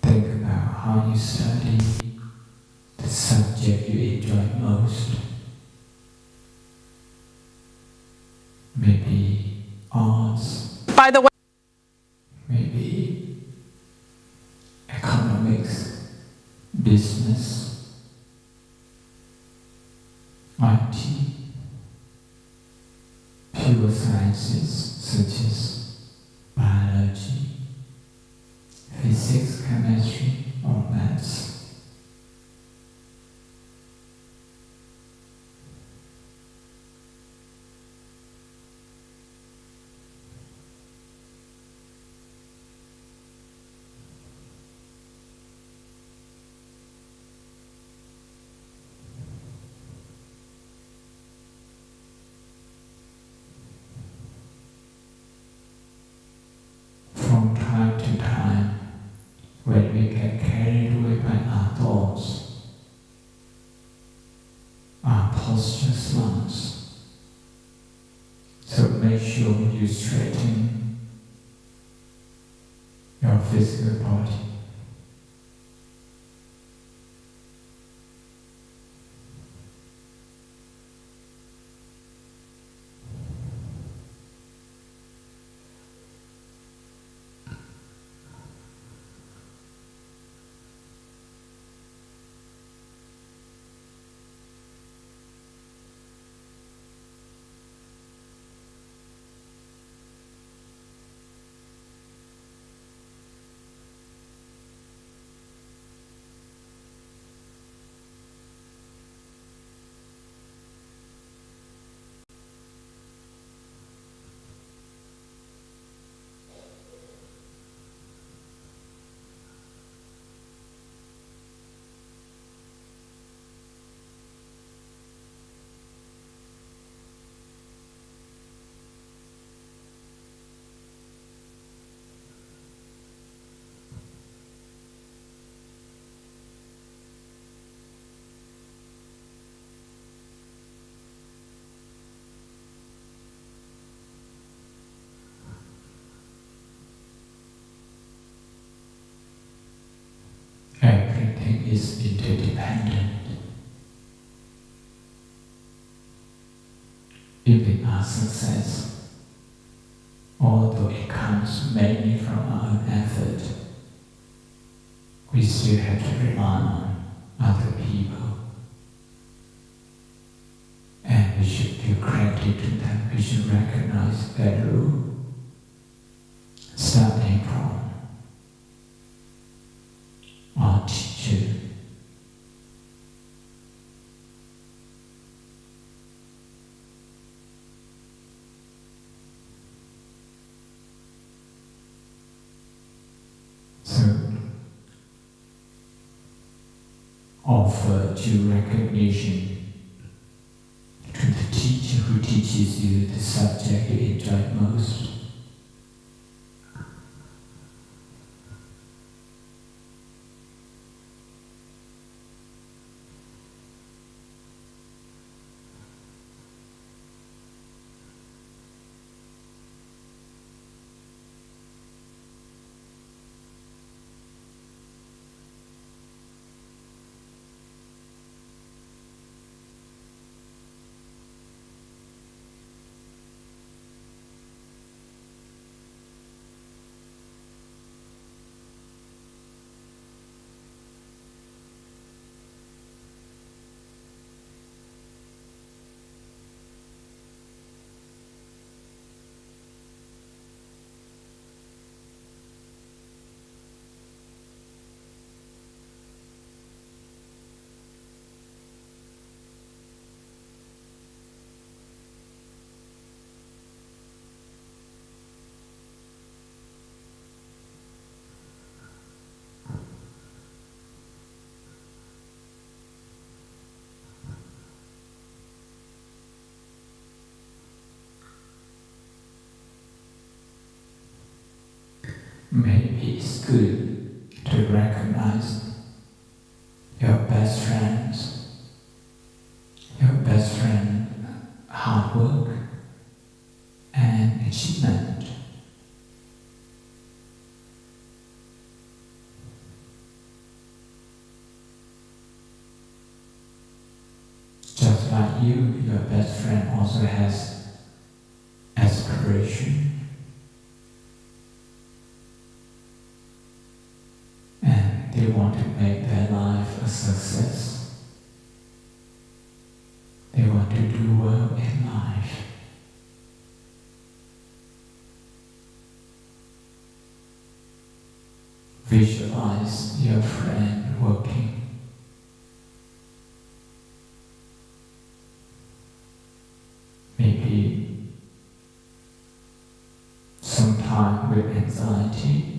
Think about how you study, the subject you enjoy most. Maybe arts. By the way, Maybe economics, business, IT, pure sciences such as biology, physics, chemistry, or maths. From time to time, when we get carried away by our thoughts, our posture slumps. So make sure you straighten your physical body. Everything is interdependent. Even our success, although it comes mainly from our own effort, we still have to rely on other people. And we should give credit to them. We should recognize their role, starting from our teacher. So, offer due recognition to the teacher who teaches you the subject you enjoy most. Maybe it's good to recognize your best friends, hard work and achievement. Just like you, your best friend also has aspiration. They want to make their life a success. They want to do well in life. Visualize your friend working. Maybe sometime with anxiety.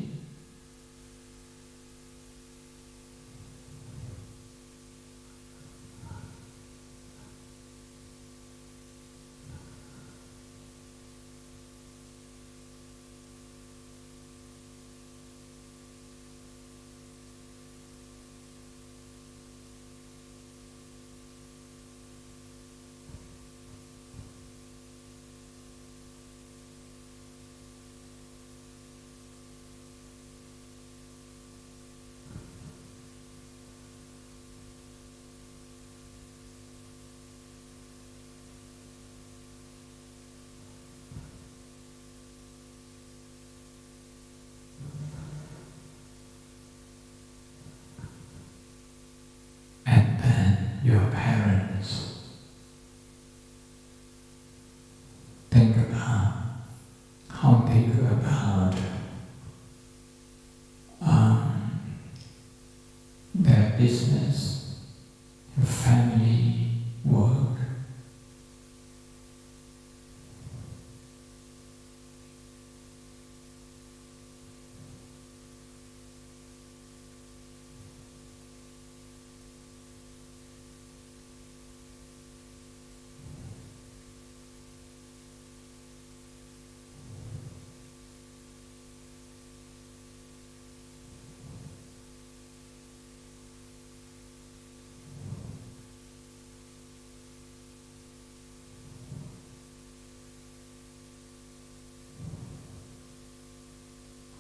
Your parents. Think about how they go about their business, your family, work.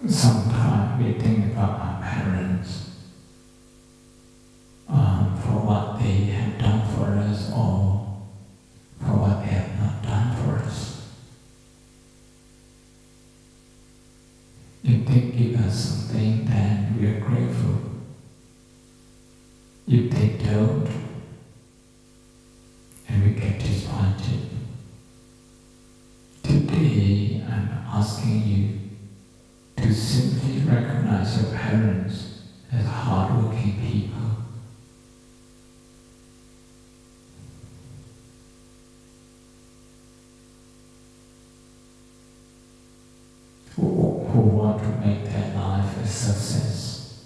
Sometimes we think about our parents If they give us something, then we are grateful. If they don't, then we get disappointed. Today, I'm asking you to simply recognize your parents as hardworking people. Who want to make their life a success.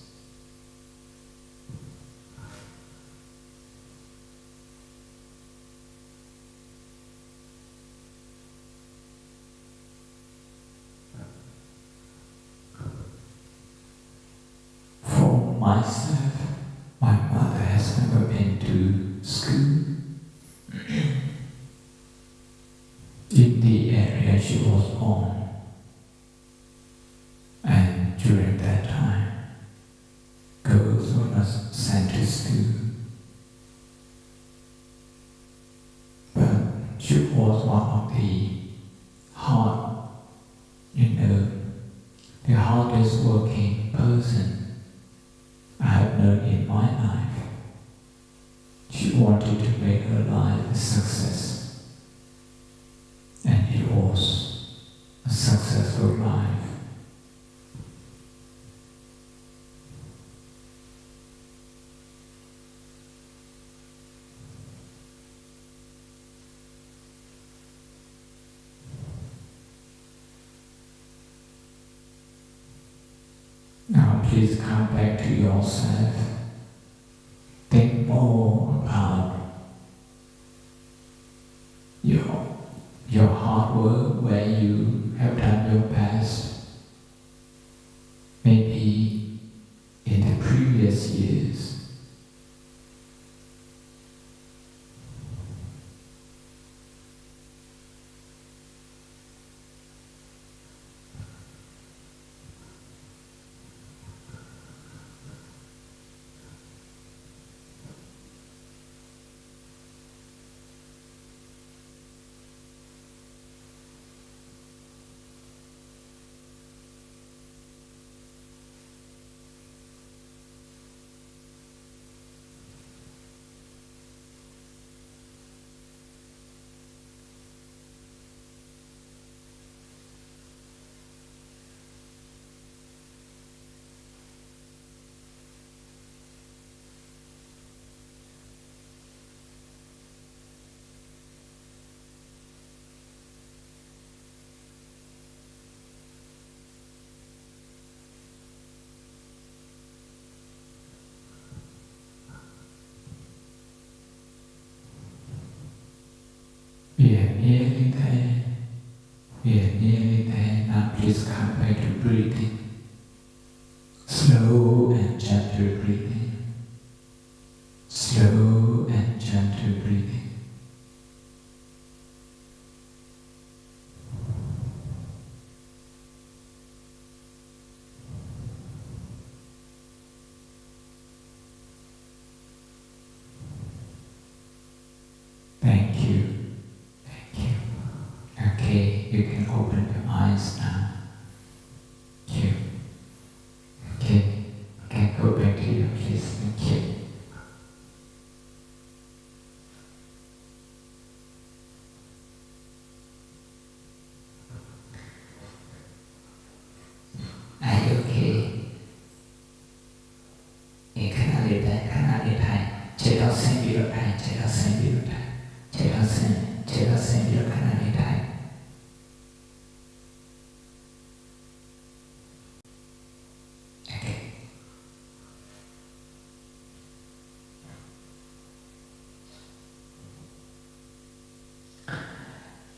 For myself, my mother has never been to school. In the area she was born. And during that time, girls were not sent to school. But she was one of the the hardest working person I have known in my life. She wanted to make her life a success. And it was a successful life. Now please come back to yourself. Think more about your hard work, where you have done your best. Maybe in the previous years. We are nearly there. We are nearly there. Now please come back to breathing. Slow and gentle breathing. Slow and gentle breathing. Thank you. Okay, you can open your eyes now. Thank you. Okay, go back to your place. Thank you. Are you okay? In Canada, check out St. Peter Time, check out St. Peter Time, check out St. Peter Canada Time.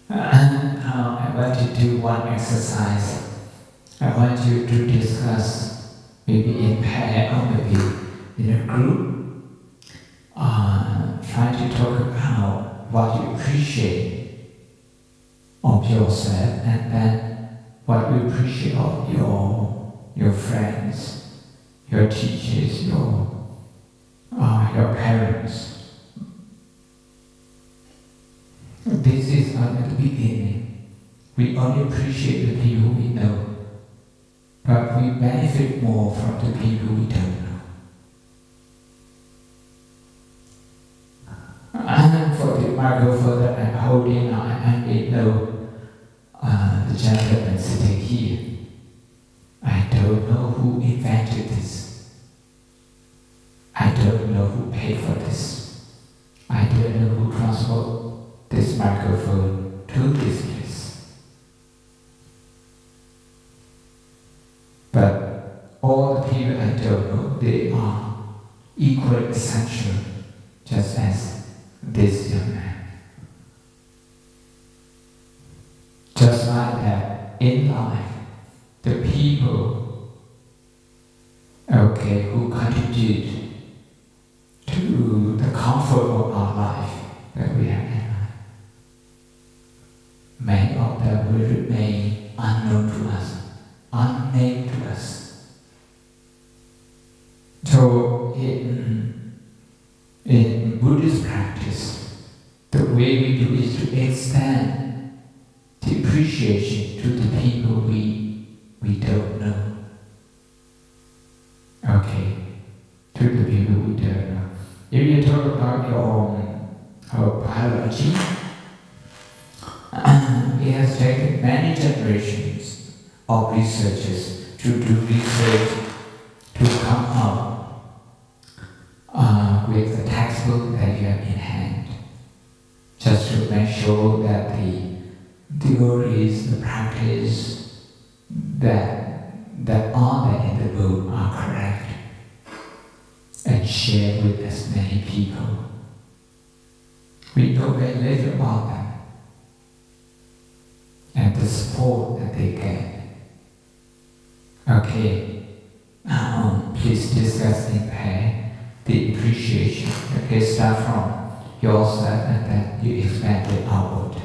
Now I want you to do one exercise. I want you to discuss, maybe in pair or maybe in a group. Try to talk about what you appreciate of yourself, and then what you appreciate of your friends, your teachers, your parents. This is only the beginning. We only appreciate the people we know. but we benefit more from the people we don't know. And for the microphone that I'm holding now, I may know the gentleman sitting here. I don't know who invented this. I don't know who paid for this. I don't know who transported this microphone to this place. But all the people I don't know, they are equally essential, just as this young man. Just like that, in life, the people, who contribute to the comfort of our life that we have in life, many of them will remain unknown to us, unnamed to us. So in Buddhist practice, the way we do is to extend the appreciation to the people we don't know. To the people we don't know. If you talk about your biology, it has taken many generations of researchers to do research to come up with the textbook that you have in hand, just to make sure that the theories, the practice that are there in the book are correct and shared with as many people. We know very little about them and the support that they get. Please discuss in pair the appreciation. Start from yourself and then you expand it outward.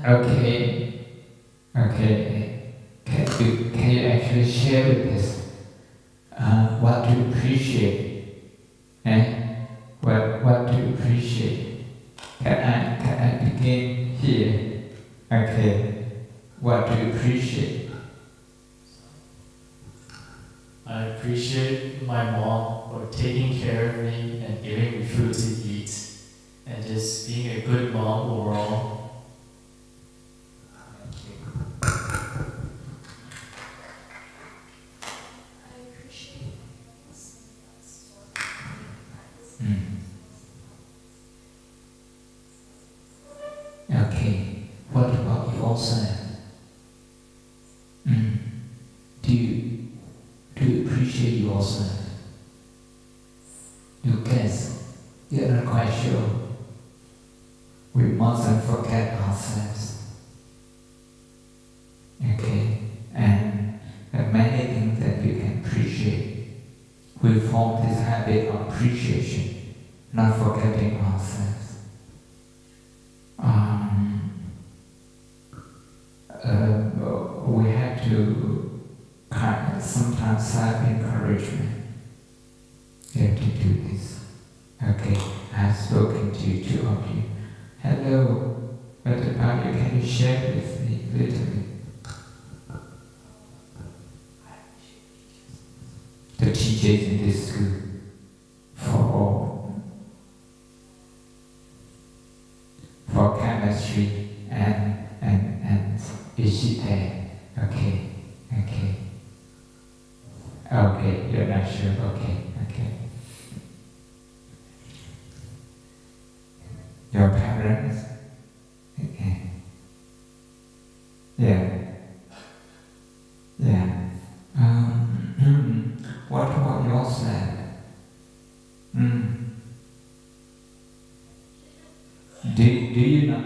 Okay. Okay. Can you actually share with us what to appreciate? What to appreciate? Can I begin here? Okay. What to appreciate? I appreciate my mom for taking care of me and giving me food to eat, and just being a good mom overall. Okay. What about yourself? Do you appreciate yourself? You guess you're not quite sure. We mustn't forget ourselves. Okay? And there are many things that we can appreciate. We form this habit of appreciation, not forgetting ourselves. We have to sometimes self-encouragement. You have to do this. Okay, I've spoken to two of you. Hello, what about you? Can you share with me a little bit? The teachers in this school, for chemistry and Ishite. Okay. Okay, you're not sure. Okay. Your parents? Okay. Yeah. What about yourself? Do you know?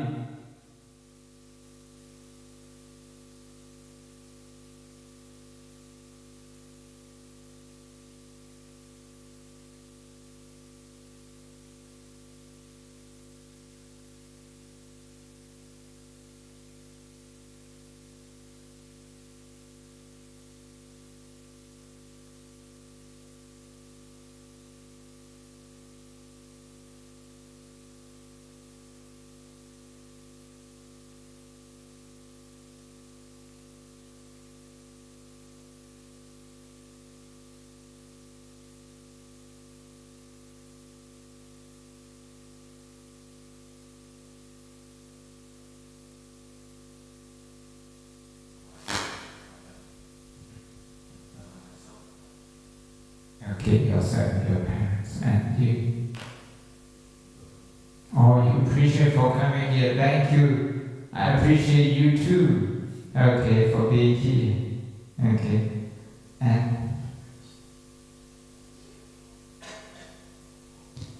Okay, yourself, your parents, and you. Oh, you appreciate for coming here. Thank you. I appreciate you too. Okay, for being here. Okay, and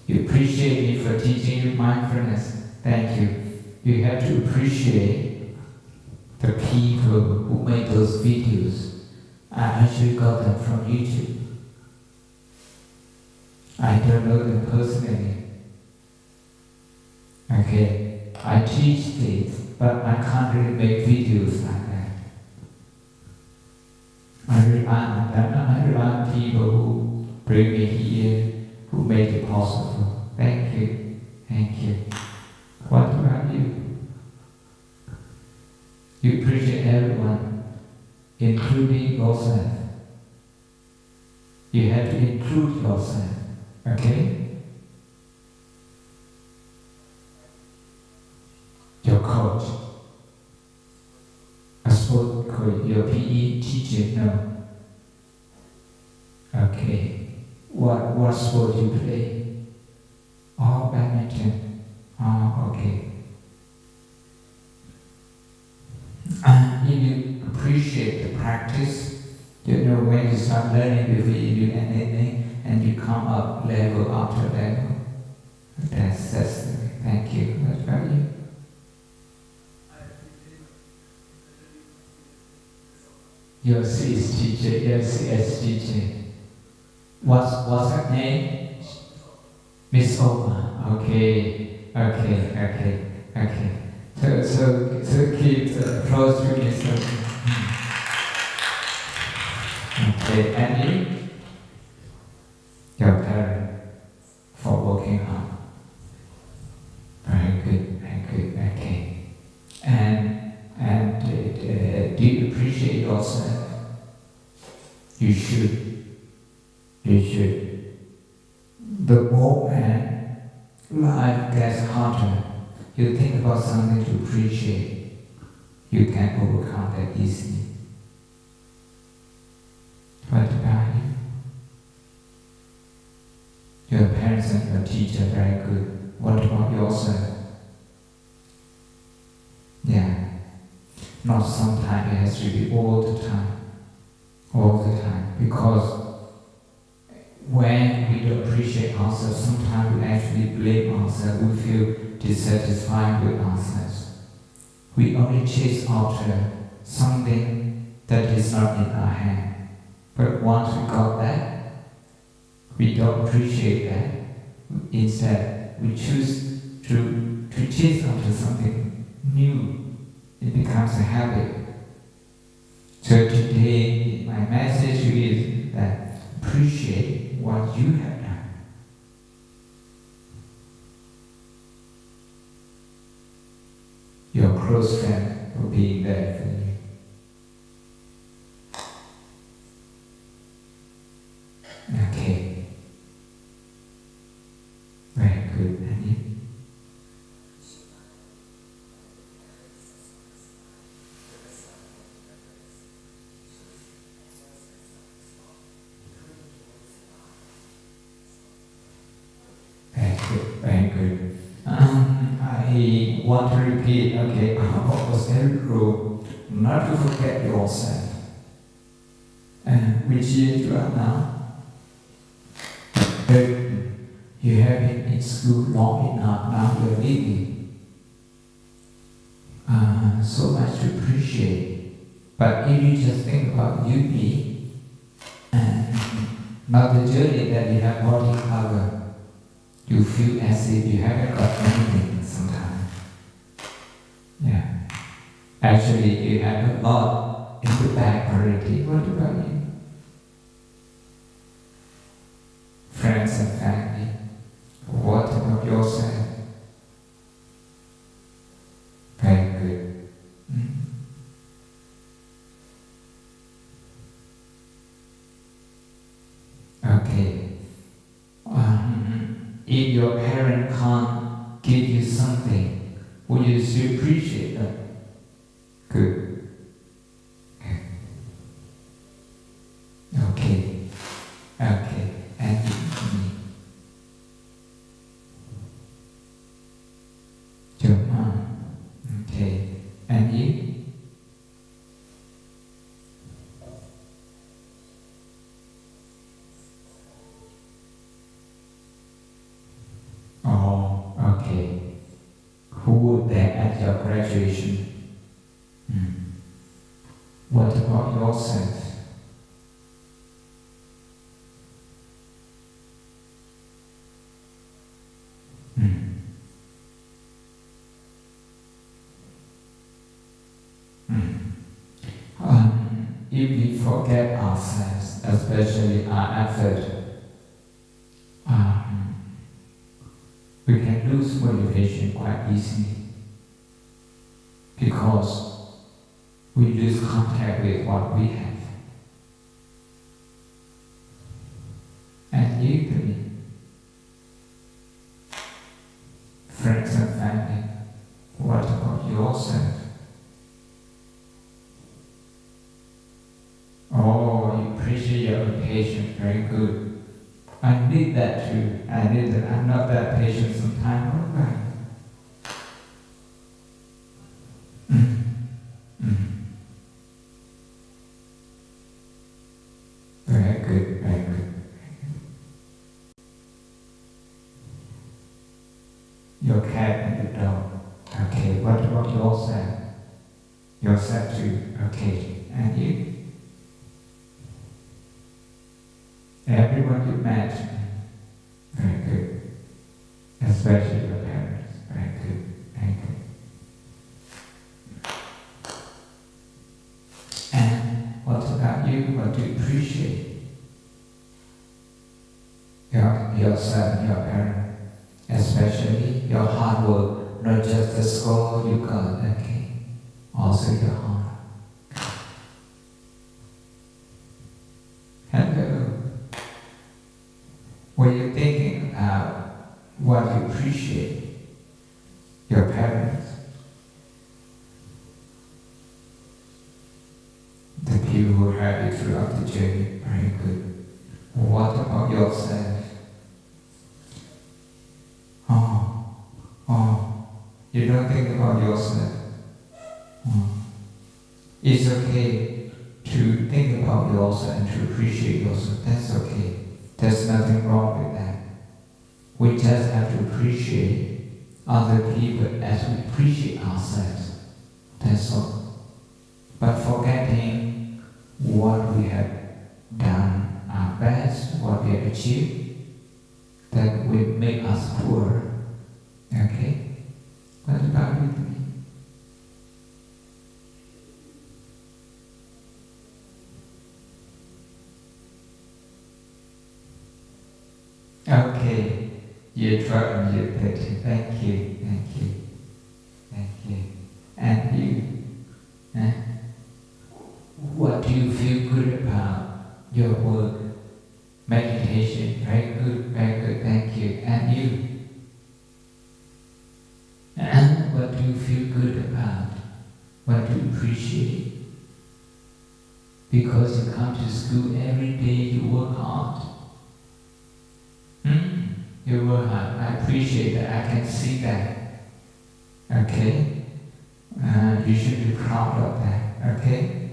you appreciate me for teaching you mindfulness. Thank you. You have to appreciate the people who made those videos. I actually got them from YouTube. I don't know them personally. Okay, I teach this, but I can't really make videos like that. I rely on people who bring me here, who make it possible. Thank you. What about you? You appreciate everyone, including yourself. You have to include yourself. Okay? Your coach, a sport coach, your PE teacher, no. Okay. What sport you play? Oh, badminton. Oh, okay. If you appreciate the practice, you know when you start learning before you do anything, and you come up level after level. That's the way. Thank you. What about you? Your CS teacher, your CS teacher. What's her name? Miss Oma. Okay. So close to yourself. Okay, and you? Your parent for working hard. Very good, okay. And do you appreciate yourself? You should. The moment life gets harder, you think about something to appreciate, you can overcome that easily. What about you? Your parents and your teacher are very good. What about yourself? Yeah. Not sometimes, it has to be all the time. All the time. Because when we don't appreciate ourselves, sometimes we actually blame ourselves. We feel dissatisfied with ourselves. We only chase after something that is not in our hand. But once we got that, we don't appreciate that. Instead, we choose to chase after something new. It becomes a habit. So today, my message to you is that appreciate what you have done. Your close friend will be there for you. Okay. Very good, Annie. Very good. I want to repeat, okay, almost every rule, not to forget yourself. And which year you are now? You have been in school long enough, now you're leaving. So much to appreciate. But if you just think about uni and not the journey that you have already covered, you feel as if you haven't got anything sometimes. Yeah. Actually, you have a lot in the bag already. What about you? Friends and family. What about yourself? Very good. Okay. If your parent can't give you something, would you still appreciate that? Good. Okay. Okay. And your mom. Okay. And you? Oh, okay. Who would then at your graduation? What about yourself? If we forget ourselves, especially our effort, we can lose motivation quite easily because we lose contact with what we have. And equally, friends and family, what about yourself? Oh, you appreciate your own patient, very good. I need that too. I need that. I'm not that patient sometimes. All right. Very good, very good. Your cat and the dog. Okay, what about yourself? Yourself too. Okay, and you? Everyone you met. Very good. Especially your parents. Very good, very good. you want to appreciate yourself and your parents, especially your hard work, not just the score you got, okay? Also your heart. Hello. When you're thinking about what you appreciate, your parents, the people who have you throughout the journey, very good. What about yourself? You don't think about yourself. It's okay to think about yourself and to appreciate yourself. That's okay. There's nothing wrong with that. We just have to appreciate other people as we appreciate ourselves. That's all. But forgetting what we have done, our best, what we have achieved, that will make us poor. Okay? What about with me? Okay, year 12 and year 13. Thank you, thank you, thank you. And you, what do you feel good about your work? Meditation, very good, thank you. And you? And what do you feel good about? What do you appreciate? Because you come to school every day, you work hard. You work hard. I appreciate that. I can see that. Okay? You should be proud of that. Okay?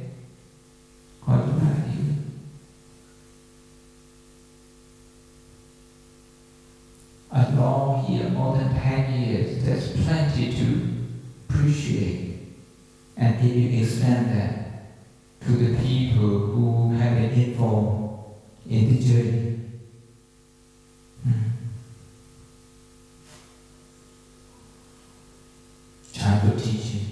What about you? Along here, more than 10 years, there's plenty to appreciate. And if you extend that to the people who have been involved in the journey, childhood teaching.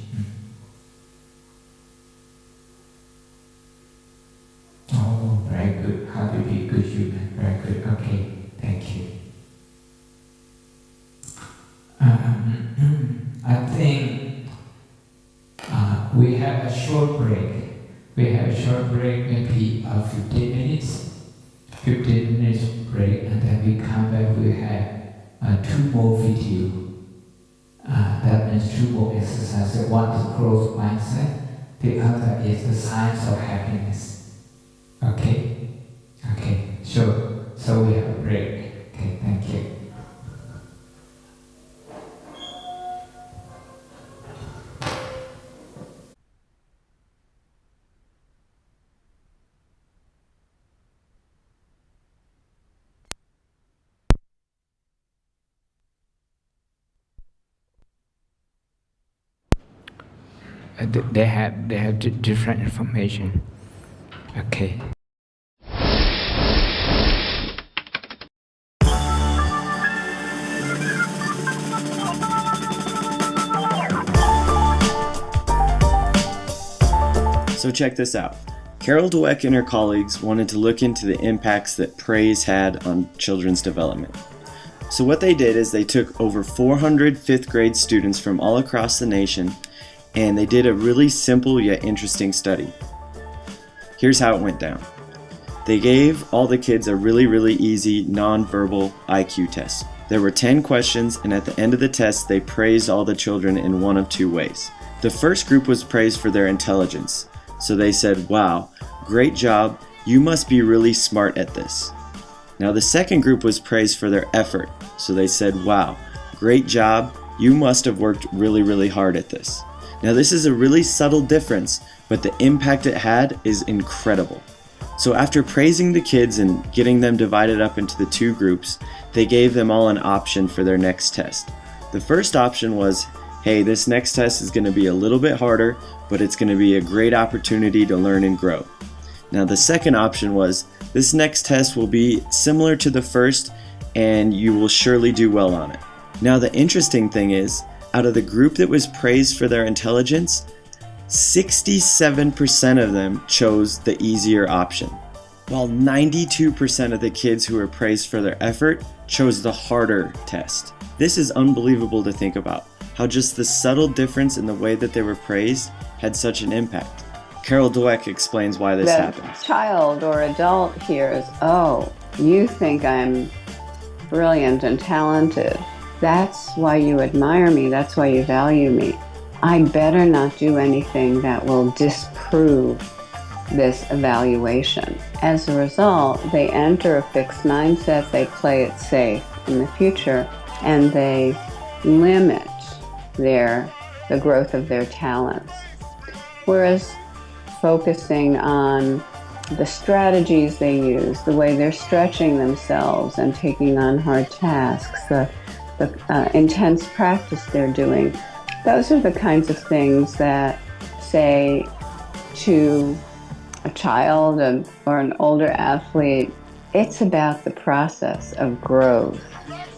Oh, very good. How to be a good human. Very good. Okay, thank you. I think we have a short break. We have a short break, maybe 15 minutes. 15 minutes break, and then we come back. We have 2 more videos. That means 2 more exercises. One is growth mindset. The other is the science of happiness. Okay? Okay, sure. So we have a break. Okay, thank you. They have different information. Okay. So check this out. Carol Dweck and her colleagues wanted to look into the impacts that praise had on children's development. So what they did is they took over 400 5th grade students from all across the nation, and they did a really simple yet interesting study. Here's how it went down. They gave all the kids a really easy non-verbal IQ test. There were 10 questions, and at the end of the test they praised all the children in one of 2 ways. The first group was praised for their intelligence. So they said, "Wow, great job, you must be really smart at this." Now the second group was praised for their effort. So they said, "Wow, great job, you must have worked really hard at this." Now this is a really subtle difference, but the impact it had is incredible. So after praising the kids and getting them divided up into the 2 groups, they gave them all an option for their next test. The first option was, hey, this next test is going to be a little bit harder, but it's going to be a great opportunity to learn and grow. Now the second option was, this next test will be similar to the first and you will surely do well on it. Now the interesting thing is, out of the group that was praised for their intelligence, 67% of them chose the easier option, while 92% of the kids who were praised for their effort chose the harder test. This is unbelievable to think about, how just the subtle difference in the way that they were praised had such an impact. Carol Dweck explains why this happens. The child or adult hears, oh, you think I'm brilliant and talented. That's why you admire me. That's why you value me. I better not do anything that will disprove this evaluation. As a result, they enter a fixed mindset, they play it safe in the future, and they limit the growth of their talents. Whereas focusing on the strategies they use, the way they're stretching themselves and taking on hard tasks, the intense practice they're doing, those are the kinds of things that say to a child or an older athlete, it's about the process of growth.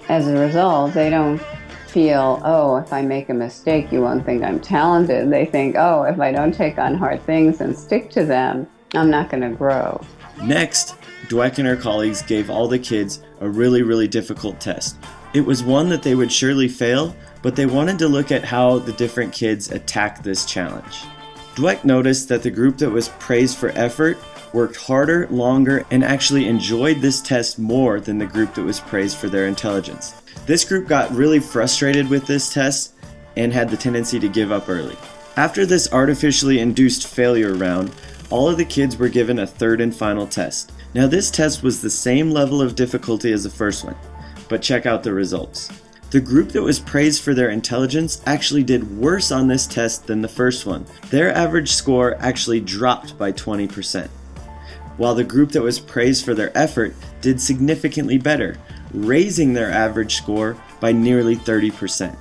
As a result, they don't feel, oh, if I make a mistake, you won't think I'm talented. They think, oh, if I don't take on hard things and stick to them, I'm not going to grow. Next, Dweck and her colleagues gave all the kids a really difficult test. It was one that they would surely fail, but they wanted to look at how the different kids attacked this challenge. Dweck noticed that the group that was praised for effort worked harder, longer, and actually enjoyed this test more than the group that was praised for their intelligence. This group got really frustrated with this test and had the tendency to give up early. After this artificially induced failure round, all of the kids were given a third and final test. Now this test was the same level of difficulty as the first one, but check out the results. The group that was praised for their intelligence actually did worse on this test than the first one. Their average score actually dropped by 20%, while the group that was praised for their effort did significantly better, raising their average score by nearly 30%.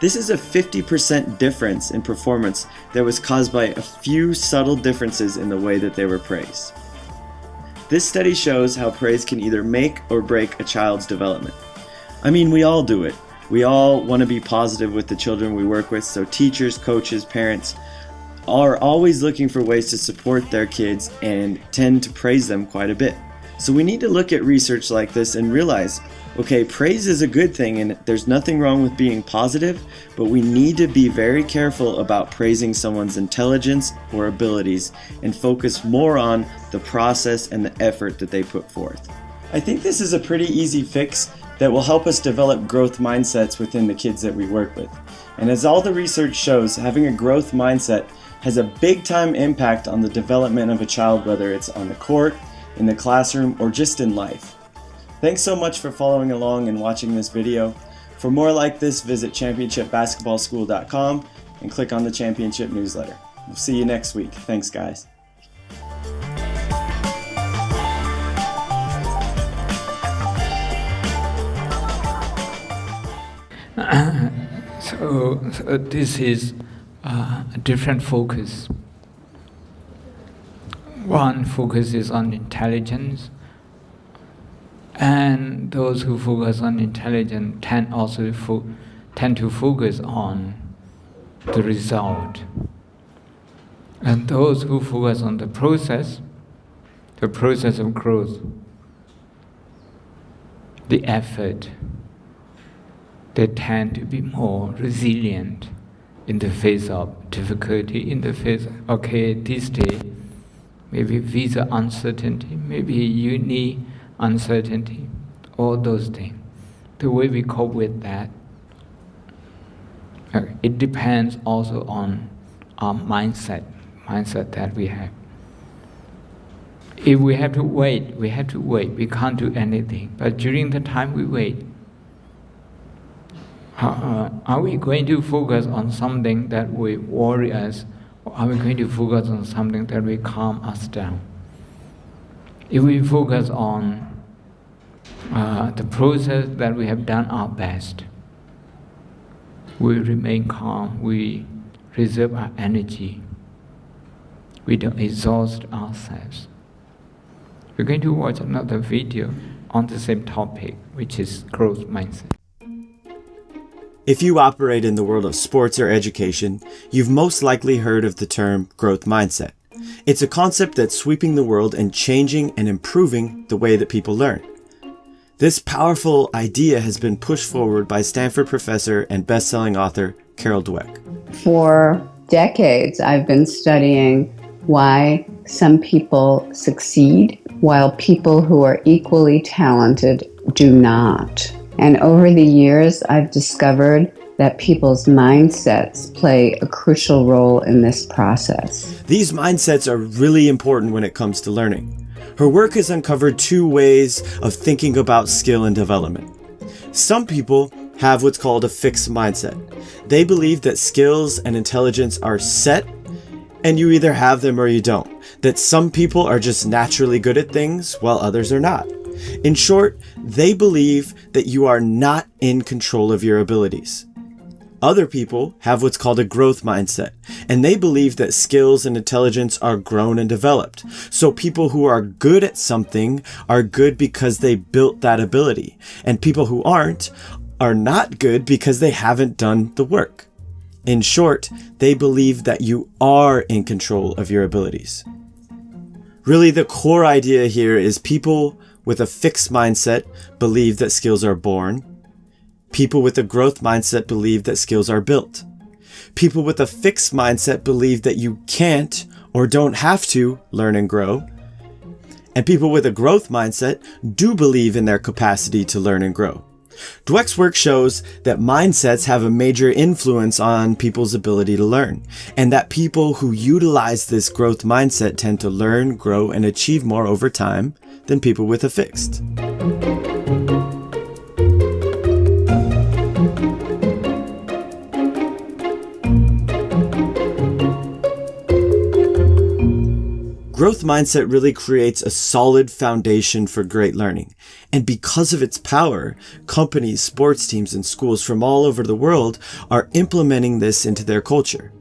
This is a 50% difference in performance that was caused by a few subtle differences in the way that they were praised. This study shows how praise can either make or break a child's development. I mean, we all do it. We all want to be positive with the children we work with, so teachers, coaches, parents are always looking for ways to support their kids and tend to praise them quite a bit. So we need to look at research like this and realize, okay, praise is a good thing and there's nothing wrong with being positive, but we need to be very careful about praising someone's intelligence or abilities and focus more on the process and the effort that they put forth. I think this is a pretty easy fix that will help us develop growth mindsets within the kids that we work with. And as all the research shows, having a growth mindset has a big time impact on the development of a child, whether it's on the court, in the classroom, or just in life. Thanks so much for following along and watching this video. For more like this, visit championshipbasketballschool.com and click on the championship newsletter. We'll see you next week. Thanks, guys. So this is a different focus. One focus is on intelligence, and those who focus on intelligence tend to focus on the result. And those who focus on the process of growth, the effort, they tend to be more resilient in the face of difficulty, in the face of, okay, this day, maybe visa uncertainty, maybe uni uncertainty, all those things. The way we cope with that, it depends also on our mindset that we have. If we have to wait, we have to wait. We can't do anything. But during the time we wait, are we going to focus on something that will worry us, or are we going to focus on something that will calm us down? If we focus on the process that we have done our best, we remain calm, we reserve our energy, we don't exhaust ourselves. We're going to watch another video on the same topic, which is growth mindset. If you operate in the world of sports or education, you've most likely heard of the term growth mindset. It's a concept that's sweeping the world and changing and improving the way that people learn. This powerful idea has been pushed forward by Stanford professor and best-selling author Carol Dweck. For decades, I've been studying why some people succeed while people who are equally talented do not. And over the years, I've discovered that people's mindsets play a crucial role in this process. These mindsets are really important when it comes to learning. Her work has uncovered two ways of thinking about skill and development. Some people have what's called a fixed mindset. They believe that skills and intelligence are set, and you either have them or you don't. That some people are just naturally good at things while others are not. In short, they believe that you are not in control of your abilities. Other people have what's called a growth mindset, and they believe that skills and intelligence are grown and developed. So people who are good at something are good because they built that ability, and people who aren't are not good because they haven't done the work. In short, they believe that you are in control of your abilities. Really, the core idea here is people with a fixed mindset believe that skills are born. People with a growth mindset believe that skills are built. People with a fixed mindset believe that you can't or don't have to learn and grow. And people with a growth mindset do believe in their capacity to learn and grow. Dweck's work shows that mindsets have a major influence on people's ability to learn, and that people who utilize this growth mindset tend to learn, grow, and achieve more over time than people with a fixed. Growth mindset really creates a solid foundation for great learning. And because of its power, companies, sports teams, and schools from all over the world are implementing this into their culture.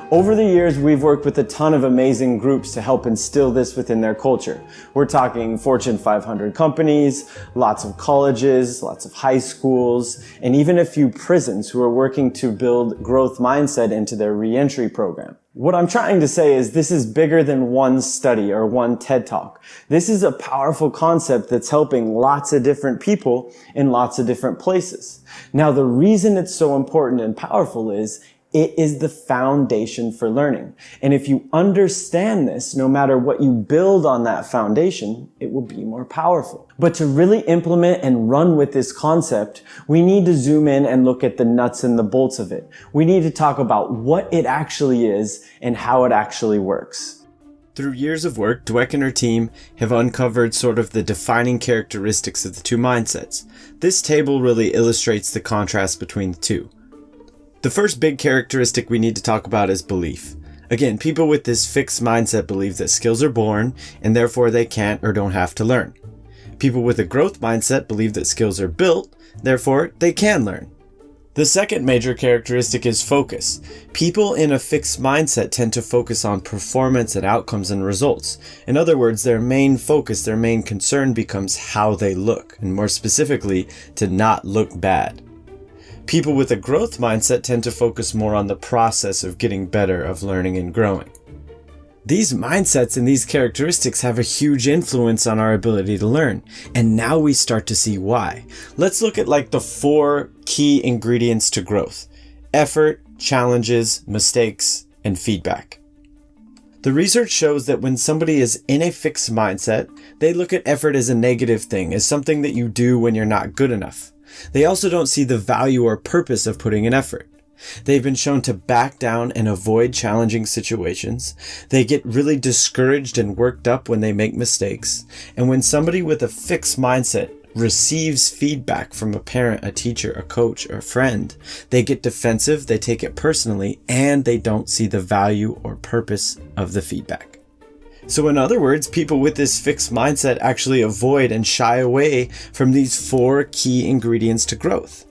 Over the years, we've worked with a ton of amazing groups to help instill this within their culture. We're talking Fortune 500 companies, lots of colleges, lots of high schools, and even a few prisons who are working to build growth mindset into their reentry program. What I'm trying to say is this is bigger than one study or one TED Talk. This is a powerful concept that's helping lots of different people in lots of different places. Now, the reason it's so important and powerful is it is the foundation for learning. And if you understand this, no matter what you build on that foundation, it will be more powerful. But to really implement and run with this concept, we need to zoom in and look at the nuts and the bolts of it. We need to talk about what it actually is and how it actually works. Through years of work, Dweck and her team have uncovered sort of the defining characteristics of the two mindsets. This table really illustrates the contrast between the two. The first big characteristic we need to talk about is belief. Again, people with this fixed mindset believe that skills are born and therefore they can't or don't have to learn. People with a growth mindset believe that skills are built, therefore they can learn. The second major characteristic is focus. People in a fixed mindset tend to focus on performance and outcomes and results. In other words, their main focus, their main concern becomes how they look, and more specifically, to not look bad. People with a growth mindset tend to focus more on the process of getting better, of learning and growing. These mindsets and these characteristics have a huge influence on our ability to learn, and now we start to see why. Let's look at like the 4 key ingredients to growth: effort, challenges, mistakes, and feedback. The research shows that when somebody is in a fixed mindset, they look at effort as a negative thing, as something that you do when you're not good enough. They also don't see the value or purpose of putting in effort. They've been shown to back down and avoid challenging situations. They get really discouraged and worked up when they make mistakes. And when somebody with a fixed mindset receives feedback from a parent, a teacher, a coach, or a friend, they get defensive, they take it personally, and they don't see the value or purpose of the feedback. So in other words, people with this fixed mindset actually avoid and shy away from these 4 key ingredients to growth.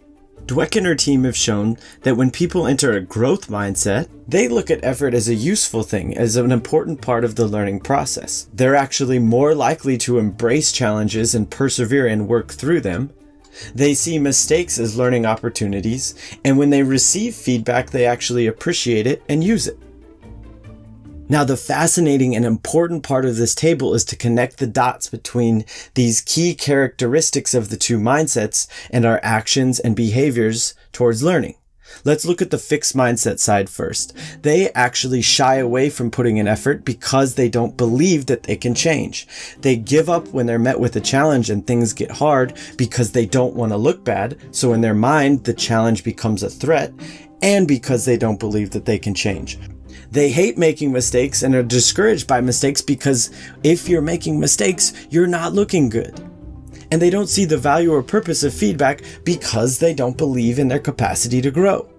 Dweck and her team have shown that when people enter a growth mindset, they look at effort as a useful thing, as an important part of the learning process. They're actually more likely to embrace challenges and persevere and work through them. They see mistakes as learning opportunities, and when they receive feedback, they actually appreciate it and use it. Now, the fascinating and important part of this table is to connect the dots between these key characteristics of the 2 mindsets and our actions and behaviors towards learning. Let's look at the fixed mindset side first. They actually shy away from putting in effort because they don't believe that they can change. They give up when they're met with a challenge and things get hard because they don't want to look bad. So in their mind, the challenge becomes a threat, and because they don't believe that they can change. They hate making mistakes and are discouraged by mistakes because if you're making mistakes, you're not looking good. And they don't see the value or purpose of feedback because they don't believe in their capacity to grow.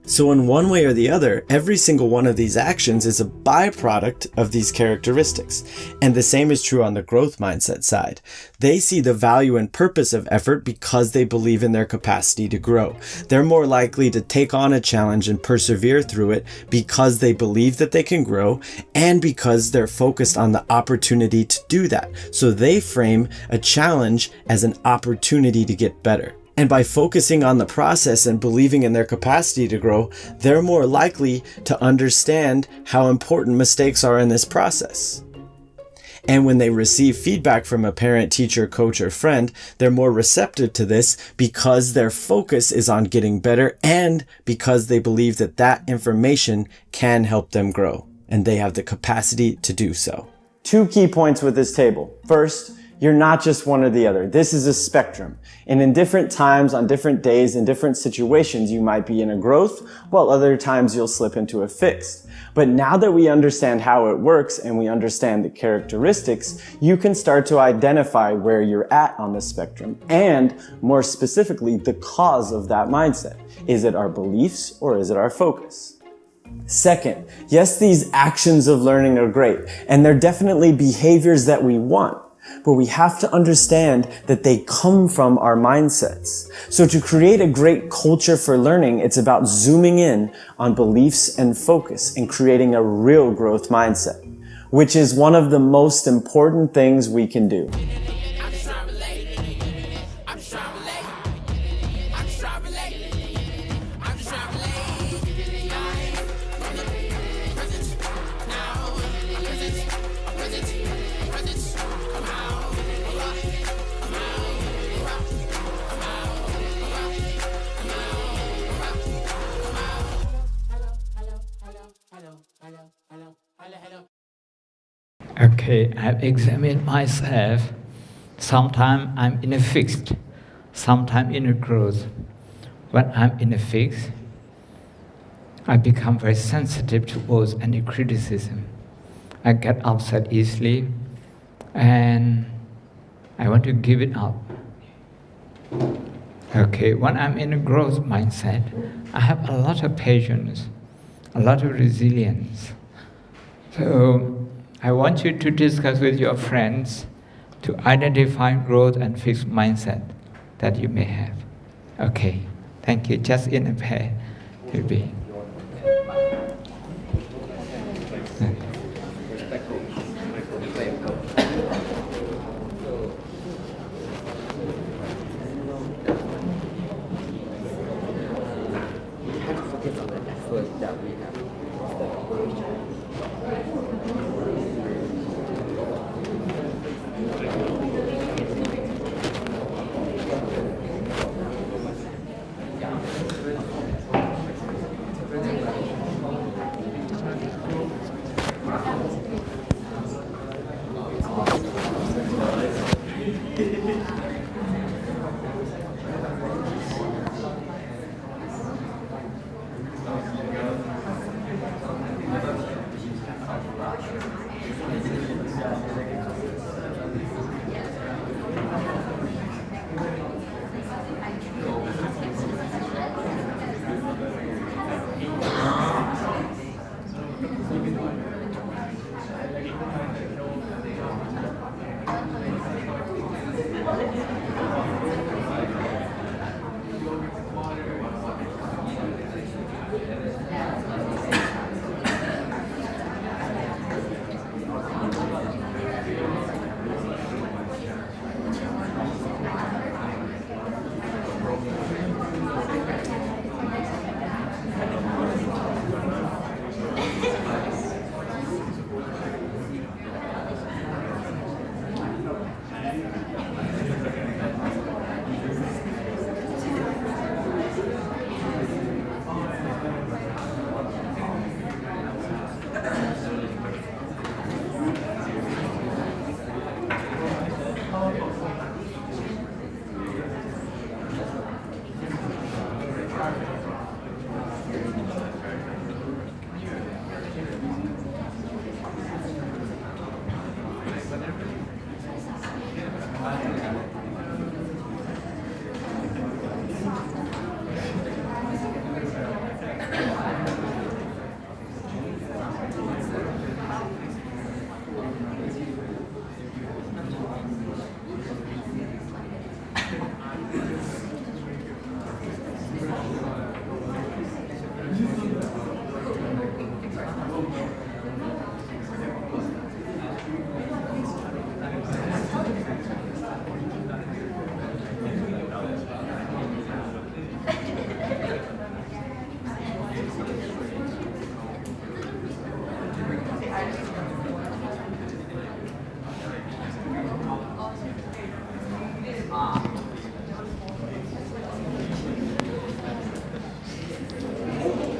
So in one way or the other, every single one of these actions is a byproduct of these characteristics. And the same is true on the growth mindset side. They see the value and purpose of effort because they believe in their capacity to grow. They're more likely to take on a challenge and persevere through it because they believe that they can grow and because they're focused on the opportunity to do that. So they frame a challenge as an opportunity to get better. And by focusing on the process and believing in their capacity to grow, they're more likely to understand how important mistakes are in this process. And when they receive feedback from a parent, teacher, coach, or friend, they're more receptive to this because their focus is on getting better and because they believe that that information can help them grow and they have the capacity to do so. 2 key points with this table. First, you're not just one or the other. This is a spectrum. And in different times, on different days, in different situations, you might be in a growth, while other times you'll slip into a fixed. But now that we understand how it works and we understand the characteristics, you can start to identify where you're at on the spectrum and, more specifically, the cause of that mindset. Is it our beliefs or is it our focus? Second, yes, these actions of learning are great, and they're definitely behaviors that we want. But we have to understand that they come from our mindsets. So to create a great culture for learning, it's about zooming in on beliefs and focus and creating a real growth mindset, which is one of the most important things we can do. Okay, I've examined myself. Sometimes I'm in a fixed, sometimes in a growth. When I'm in a fixed, I become very sensitive towards any criticism. I get upset easily, and I want to give it up. Okay, when I'm in a growth mindset, I have a lot of patience, a lot of resilience. So I want you to discuss with your friends to identify growth and fixed mindset that you may have. Okay, thank you. Just in a pair will be.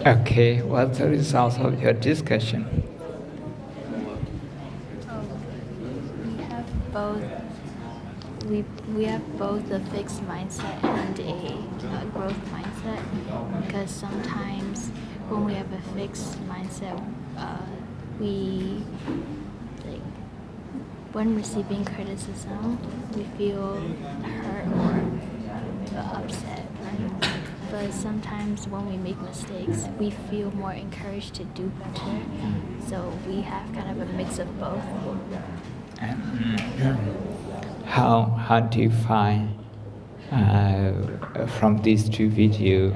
Okay, what's the result of your discussion? We have both a fixed mindset and a growth mindset, because sometimes when we have a fixed mindset, we like when receiving criticism, we feel hurt or upset, right? But sometimes when we make mistakes, we feel more encouraged to do better. So we have kind of a mix of both. How do you find from these two videos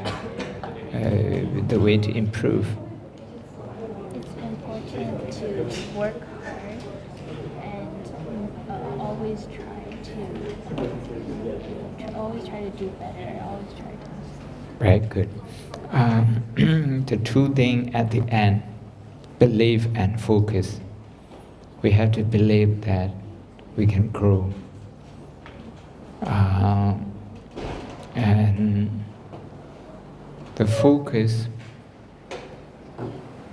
the way to improve? It's important to work hard and always try to do better. Always try to. Very good. The two things at the end, belief and focus. We have to believe that we can grow. And the focus,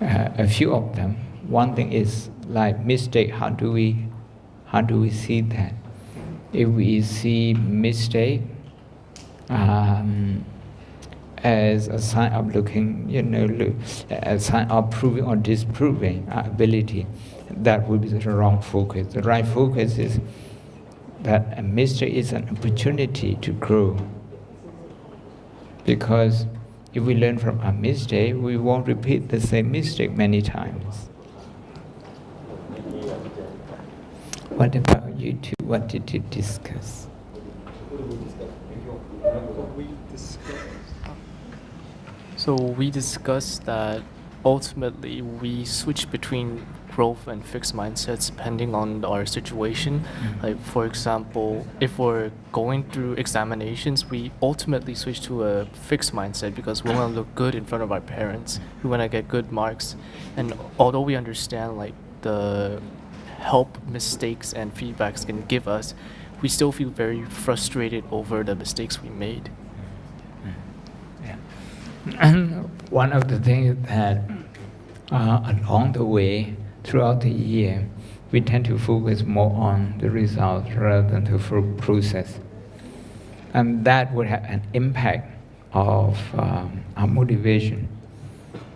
a few of them. One thing is like mistake. How do we see that? If we see mistake as a sign of a sign of proving or disproving our ability, that would be the wrong focus. The right focus is that a mistake is an opportunity to grow. Because if we learn from a mistake, we won't repeat the same mistake many times. What about you two? What did you discuss? So we discussed that ultimately we switch between growth and fixed mindsets depending on our situation. Like for example, if we're going through examinations, we ultimately switch to a fixed mindset because we want to look good in front of our parents. We want to get good marks. And although we understand like the help mistakes and feedbacks can give us, we still feel very frustrated over the mistakes we made. And one of the things that along the way, throughout the year, we tend to focus more on the results rather than the process. And that would have an impact of our motivation,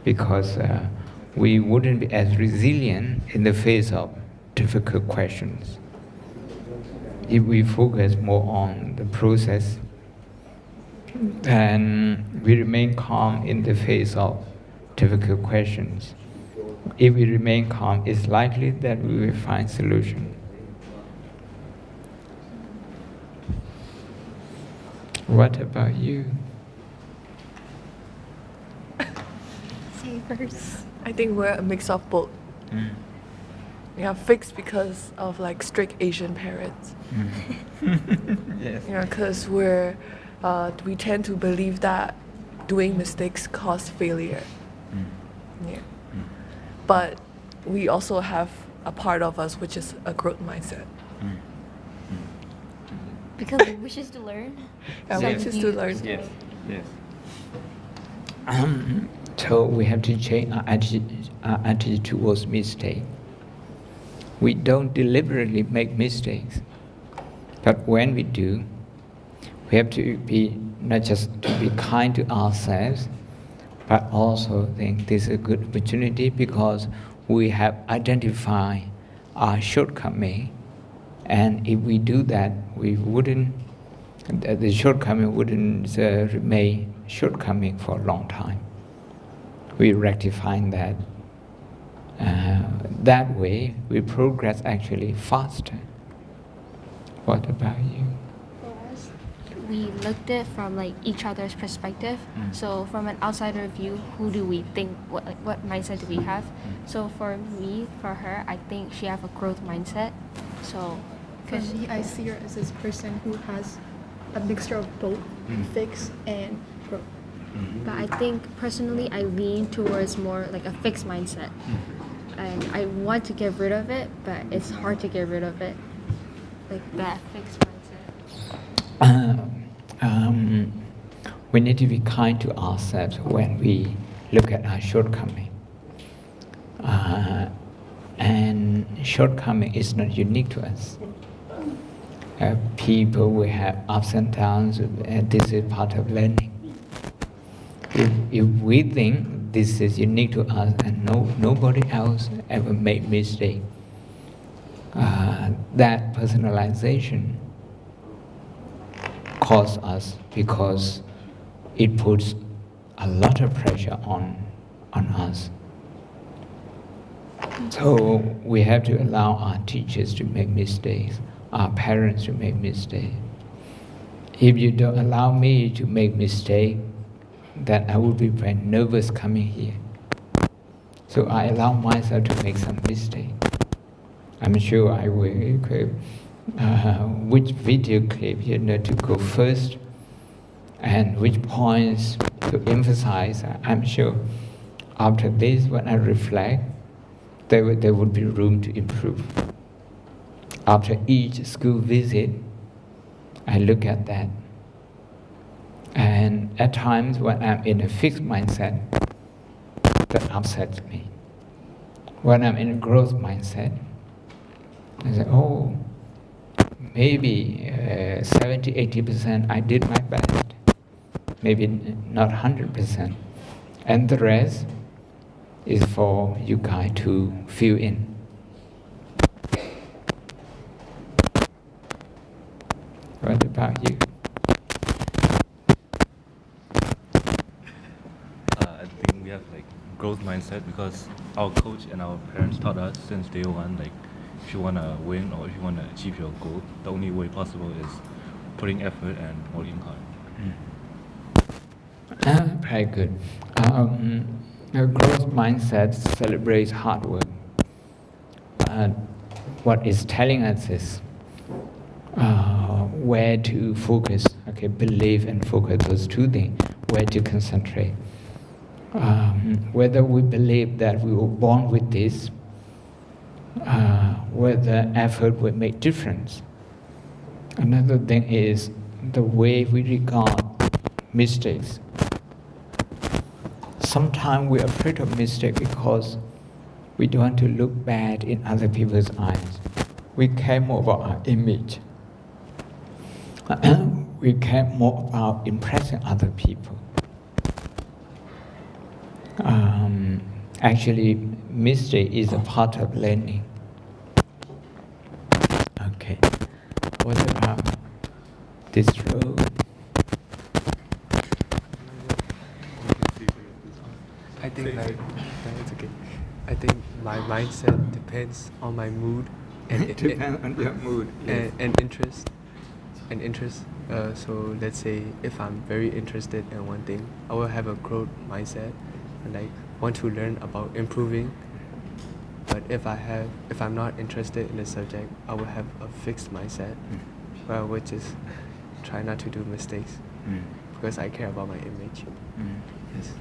because we wouldn't be as resilient in the face of difficult questions. If we focus more on the process, then we remain calm in the face of difficult questions. If we remain calm, it's likely that we will find solution. What about you? Say first. I think we're a mix of both. We are fixed because of like strict Asian parents. Yes. Because we tend to believe that doing mistakes cause failure. Yeah. But we also have a part of us which is a growth mindset. Because we wishes to learn. Yeah, Yes. wishes to learn. Yes. Yes. So we have to change our attitude towards mistake. We don't deliberately make mistakes, but when we do, we have to be not just to be kind to ourselves, but also think this is a good opportunity because we have identified our shortcoming And if we do that, we wouldn't, the shortcoming wouldn't remain shortcoming for a long time. We rectifying that. That way, we progress actually faster. What about you? We looked at from like each other's perspective. So from an outsider view, who do we think, what mindset do we have? So for me, for her, I think she have a growth mindset. So for me, I see her as this person who has a mixture of both fixed and growth. But I think personally, I lean towards more like a fixed mindset. And I want to get rid of it, but it's hard to get rid of it. Like that fixed mindset. We need to be kind to ourselves when we look at our shortcoming. And shortcoming is not unique to us. People will have ups and downs, and this is part of learning. If we think this is unique to us and nobody else ever made mistake, that personalization causes us because it puts a lot of pressure on us. So we have to allow our teachers to make mistakes, our parents to make mistakes. If you don't allow me to make mistakes, then I would be very nervous coming here. So I allow myself to make some mistakes. I'm sure I will. Which video clip to go first and which points to emphasize. I'm sure after this, when I reflect, there would be room to improve. After each school visit, I look at that. And at times when I'm in a fixed mindset, that upsets me. When I'm in a growth mindset, I say, oh, maybe 70-80% I did my best. Maybe not 100%. And the rest is for you guys to fill in. What about you? I think we have like growth mindset because our coach and our parents taught us since day one, like if you want to win or if you want to achieve your goal, the only way possible is putting effort and working hard. Very good. A growth mindset celebrates hard work. What it's telling us is where to focus. Okay, believe and focus, those two things. Where to concentrate. Whether we believe that we were born with this, whether effort will make difference. Another thing is the way we regard mistakes. Sometimes we're afraid of mistake because we don't want to look bad in other people's eyes. We care more about our image. We care more about impressing other people. Actually, mistake is a part of learning. Okay. What about this road? I think it's okay. I think my mindset depends on my mood and It depends on your mood, yes. and interest. So let's say if I'm very interested in one thing, I will have a growth mindset and like want to learn about improving. But if I'm not interested in the subject, I will have a fixed mindset, which is try not to do mistakes because I care about my image. Yes.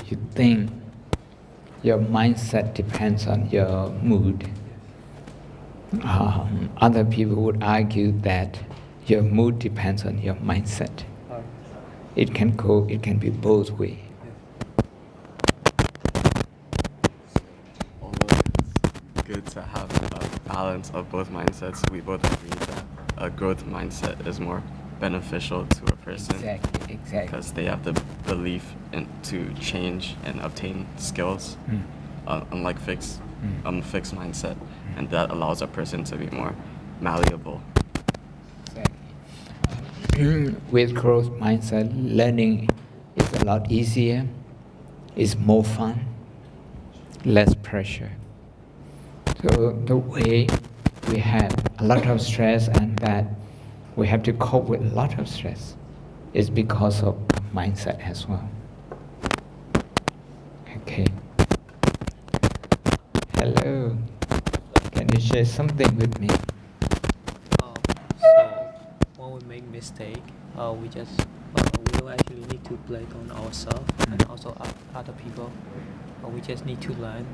You think your mindset depends on your mood. Other people would argue that your mood depends on your mindset. It can be both ways. Although it's good to have a balance of both mindsets, we both agree that a growth mindset is more beneficial to a person. Exactly. Because they have the belief to change and obtain skills. Unlike fixed fixed mindset, and that allows a person to be more malleable. With growth mindset, learning is a lot easier, it's more fun, less pressure. So the way we have a lot of stress and that we have to cope with a lot of stress is because of mindset as well. Okay. Hello. Can you share something with me? So when we make mistake, we don't actually need to blame on ourselves and also other people. We just need to learn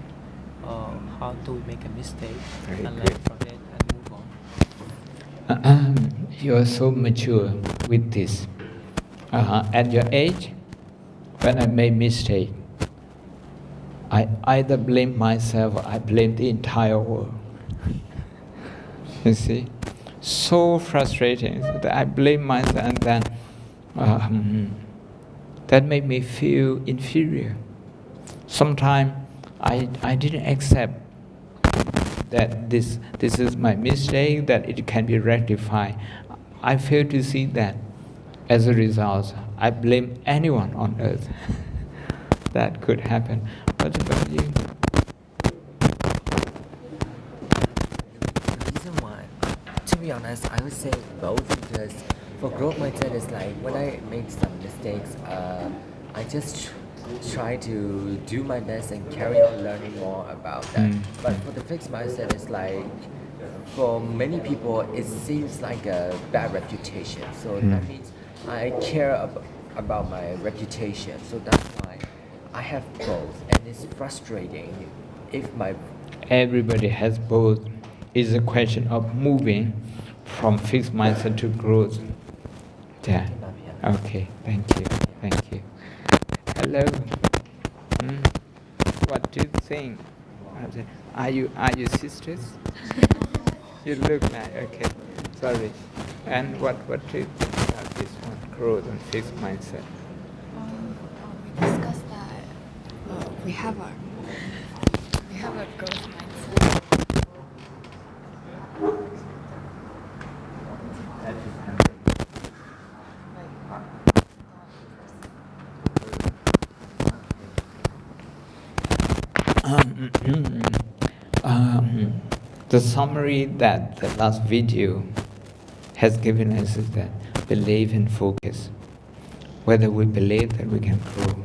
how do we make a mistake and learn from it and move on. You are so mature with this. At your age, when I made mistake, I either blame myself or I blame the entire world. You see? So frustrating that I blame myself, and then that made me feel inferior. Sometimes I didn't accept that this is my mistake, that it can be rectified. I failed to see that. As a result, I blame anyone on earth that could happen. What about you? The reason why, to be honest, I would say both, because for growth mindset it's like when I make some mistakes, I just try to do my best and carry on learning more about that. But for the fixed mindset, it's like for many people it seems like a bad reputation. So that means I care about my reputation. So that's why I have both, and it's frustrating if my... Everybody has both. It's a question of moving from fixed mindset to growth. Yeah. Okay. Thank you. Thank you. Hello. What do you think? Are you sisters? You look like, okay. Sorry. And what do you think about this one? Growth and fixed mindset. We discussed that we have a growth mindset. The summary that the last video has given us is that believe and focus. Whether we believe that we can grow,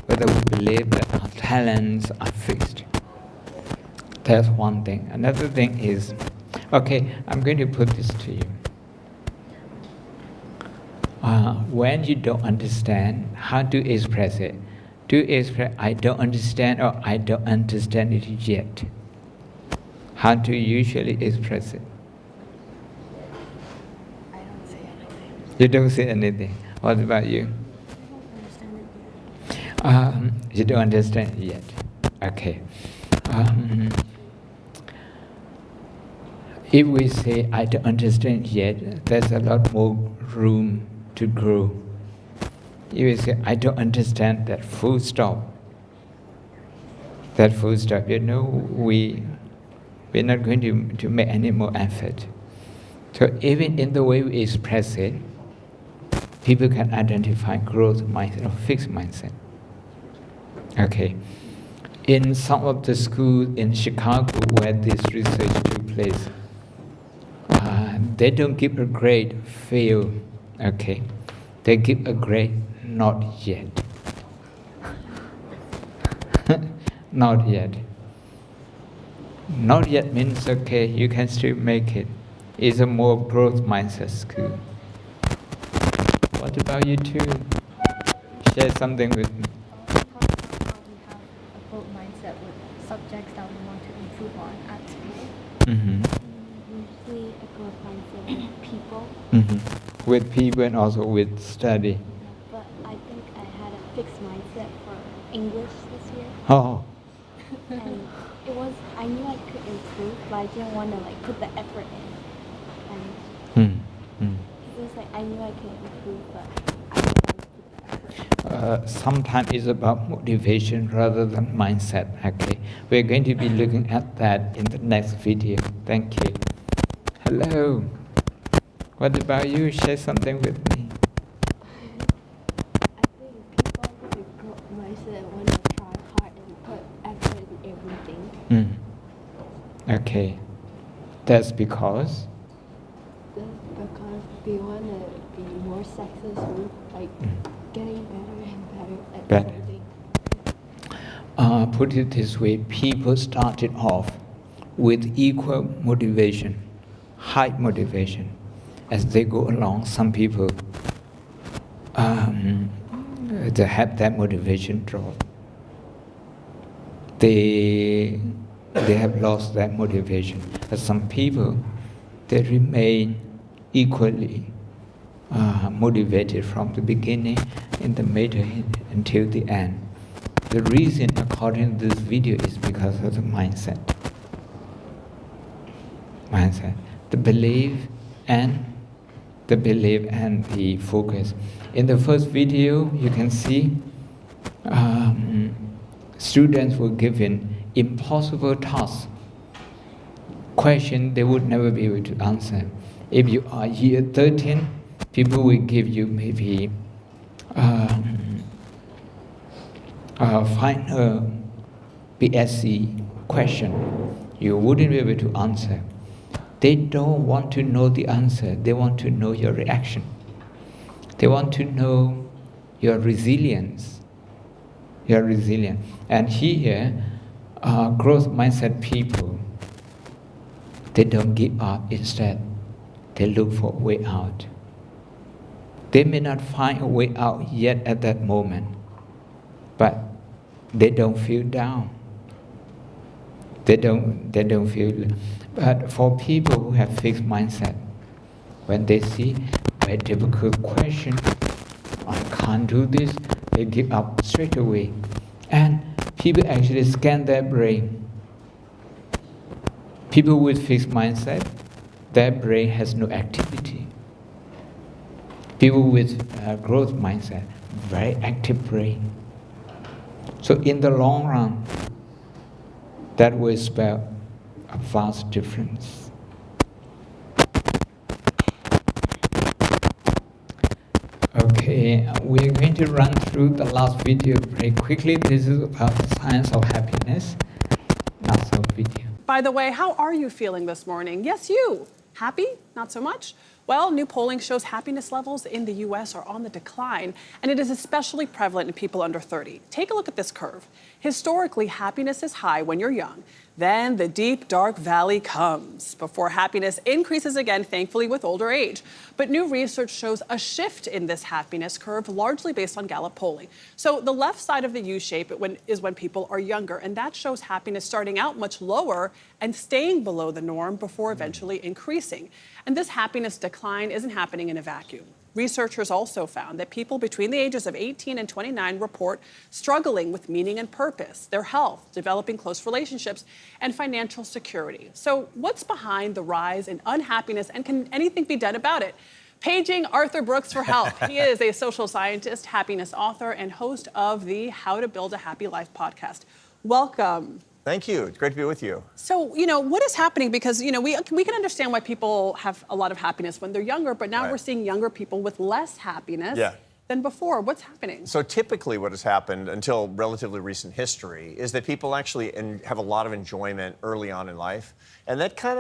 whether we believe that our talents are fixed. That's one thing. Another thing is, okay, I'm going to put this to you. When you don't understand how to express it, to express I don't understand or I don't understand it yet. How do you usually express it? I don't say anything. You don't say anything. What about you? You don't understand it yet. Okay. If we say I don't understand it yet, there's a lot more room to grow. If we say I don't understand that full stop, we're not going to make any more effort. So even in the way we express it, people can identify growth mindset or fixed mindset. Okay. In some of the schools in Chicago where this research took place, they don't give a grade fail. Okay. They give a grade not yet. Not yet. Not yet means okay, you can still make it. It's a more growth mindset school. What about you too? Share something with me. We have a growth mindset with subjects that we want to improve on at school. Usually a growth mindset with people. With people and also with study. But I think I had a fixed mindset for English this year. Oh. And it was, I knew I could improve, but I didn't want to like put the effort in. And it was like I knew I could improve, but I didn't want to put the effort sometimes it's about motivation rather than mindset. Okay, we're going to be looking at that in the next video. Thank you. Hello. What about you? Share something with me. I think people with a growth mindset want to try hard and put effort in everything. Okay. That's because? Because they want to be more successful, like getting better and better at something. Put it this way, people started off with equal motivation, high motivation. As they go along, some people they have that motivation drop. They have lost that motivation. But some people, they remain equally motivated from the beginning, in the middle, until the end. The reason, according to this video, is because of the mindset. Mindset, the belief and the focus. In the first video, you can see students were given impossible tasks, question they would never be able to answer. If you are year 13, people will give you maybe final BSc question. You wouldn't be able to answer. They don't want to know the answer. They want to know your reaction. They want to know your resilience. Your resilience. And here, growth mindset people, they don't give up. Instead, they look for a way out. They may not find a way out yet at that moment, but they don't feel down. They don't feel. But for people who have fixed mindset, when they see a difficult question, I can't do this, they give up straight away. And people actually scan their brain. People with fixed mindset, their brain has no activity. People with growth mindset, very active brain. So in the long run, that will spell a vast difference. Okay, we're going to run through the last video very quickly. This is about the science of happiness. Last video. By the way, how are you feeling this morning? Yes, you. Happy? Not so much? Well, new polling shows happiness levels in the U.S. are on the decline, and it is especially prevalent in people under 30. Take a look at this curve. Historically, happiness is high when you're young. Then the deep, dark valley comes before happiness increases again, thankfully, with older age. But new research shows a shift in this happiness curve, largely based on Gallup polling. So the left side of the U-shape is when people are younger, and that shows happiness starting out much lower and staying below the norm before eventually increasing. And this happiness decline isn't happening in a vacuum. Researchers also found that people between the ages of 18 and 29 report struggling with meaning and purpose, their health, developing close relationships, and financial security. So what's behind the rise in unhappiness, and can anything be done about it? Paging Arthur Brooks for help. He is a social scientist, happiness author, and host of the How to Build a Happy Life podcast. Welcome. Thank you. It's great to be with you. So, what is happening? Because, we can understand why people have a lot of happiness when they're younger, but now we're seeing younger people with less happiness than before. What's happening? So typically what has happened until relatively recent history is that people actually have a lot of enjoyment early on in life. And that kind